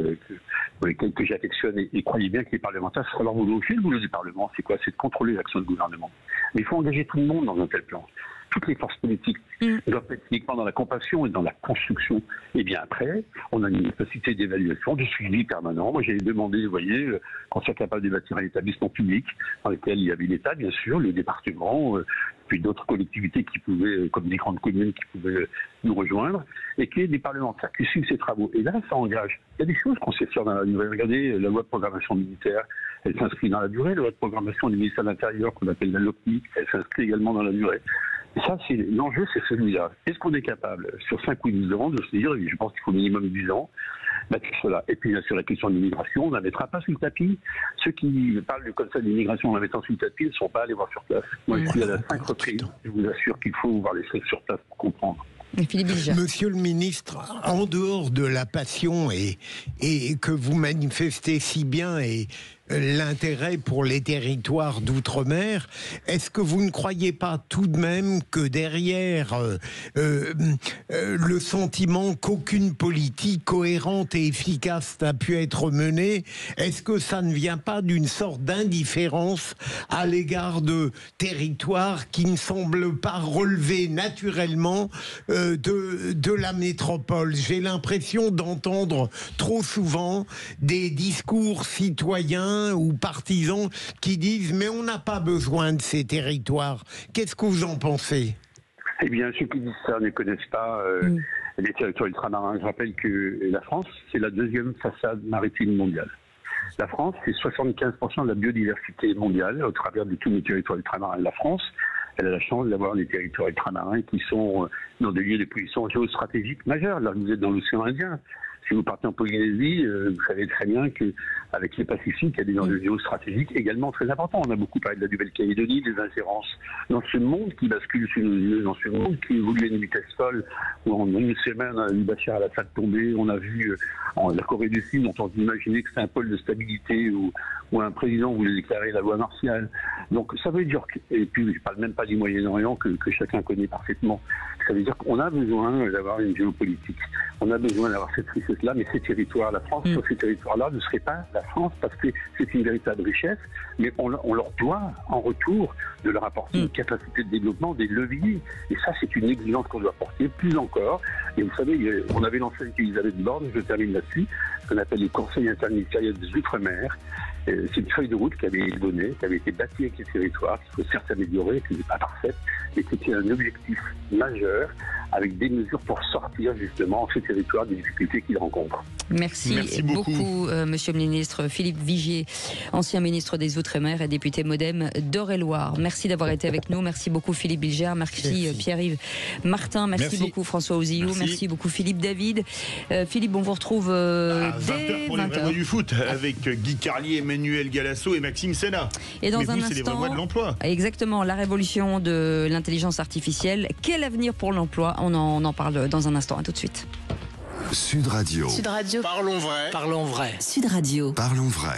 pour lesquels que j'affectionne. Et croyez bien que les parlementaires, c'est leur boulot. Le boulot du Parlement, c'est quoi? C'est de contrôler l'action du gouvernement. Mais il faut engager tout le monde dans un tel plan. Toutes les forces politiques doivent être uniquement dans la compassion et dans la construction. Et bien après, on a une capacité d'évaluation, de suivi permanent. Moi, j'ai demandé, vous voyez, qu'on soit capable de bâtir un établissement public dans lequel il y avait l'État, bien sûr, le département, puis d'autres collectivités qui pouvaient, comme des grandes communes, qui pouvaient nous rejoindre, et qu'il y ait des parlementaires qui suivent ces travaux. Et là, ça engage. Il y a des choses qu'on sait faire dans la durée. Regardez, la loi de programmation militaire, elle s'inscrit dans la durée. La loi de programmation du ministère de l'Intérieur, qu'on appelle la LOPMI, elle s'inscrit également dans la durée. Et ça, l'enjeu, c'est celui-là. Est-ce qu'on est capable, sur 5 ou 10 ans, de se dire, et je pense qu'il faut au minimum 10 ans, tout cela. Et puis, sur la question de l'immigration, on ne la mettra pas sous le tapis. Ceux qui parlent du Conseil d'immigration en la mettant sous le tapis ne sont pas allés voir sur place. Moi, je suis allé à 5 reprises. Je vous assure qu'il faut voir les choses sur place pour comprendre. Monsieur le ministre, en dehors de la passion et que vous manifestez si bien et l'intérêt pour les territoires d'outre-mer, est-ce que vous ne croyez pas tout de même que derrière le sentiment qu'aucune politique cohérente et efficace n'a pu être menée, est-ce que ça ne vient pas d'une sorte d'indifférence à l'égard de territoires qui ne semblent pas relever naturellement de la métropole? J'ai l'impression d'entendre trop souvent des discours citoyens ou partisans qui disent mais on n'a pas besoin de ces territoires. Qu'est-ce que vous en pensez? Eh bien, ceux qui disent ça ne connaissent pas les territoires ultramarins. Je rappelle que la France, c'est la 2e façade maritime mondiale. La France, c'est 75% de la biodiversité mondiale au travers de tous les territoires ultramarins. La France, elle a la chance d'avoir des territoires ultramarins qui sont dans des lieux de position géostratégique majeure. Là, vous êtes dans l'océan Indien. Si vous partez en Polynésie, vous savez très bien qu'avec les Pacifiques, il y a des enjeux géostratégiques également très importants. On a beaucoup parlé de la Nouvelle-Calédonie, des ingérences. Dans ce monde qui bascule sous nos yeux, dans ce monde qui évolue à une vitesse folle, où en une semaine, on a vu Bachar al-Assad tomber, on a vu la Corée du Sud, dont on imaginait que c'était un pôle de stabilité, où un président voulait déclarer la loi martiale. Donc ça veut dire, et puis je ne parle même pas du Moyen-Orient que chacun connaît parfaitement, ça veut dire qu'on a besoin d'avoir une géopolitique. On a besoin d'avoir cette richesse-là, mais ces territoires, la France, sur ces territoires-là, ne serait pas la France parce que c'est une véritable richesse, mais on leur doit, en retour, de leur apporter une capacité de développement, des leviers. Et ça, c'est une exigence qu'on doit porter plus encore. Et vous savez, on avait lancé avec Elisabeth Borne, je termine là-dessus, ce qu'on appelle le Conseil interministériel des Outre-mer. C'est une feuille de route qui avait été donnée, qui avait été bâtie avec les territoires, qu'il faut certes améliorer, qui n'est pas parfaite, mais qui était un objectif majeur avec des mesures pour sortir justement ces territoires des difficultés qu'ils rencontrent. Merci beaucoup, Monsieur le ministre. Philippe Vigier, ancien ministre des Outre-mer et député MoDem d'Eure-et-Loire. Merci d'avoir été avec nous. Merci beaucoup Philippe Bilger. Merci Pierre-Yves Martin. Merci beaucoup François Ozillou. Merci beaucoup Philippe David. Philippe, on vous retrouve dès 20h pour les 20h. Vrais du foot avec Guy Carlier, Emmanuel Galasso et Maxime Sénat. Et dans un c'est les instant, vrais voix de l'emploi. Exactement, la révolution de l'intelligence artificielle. Quel avenir pour l'emploi? On en parle dans un instant. À tout de suite. Sud Radio. Sud Radio. Parlons vrai. Sud Radio. Parlons vrai.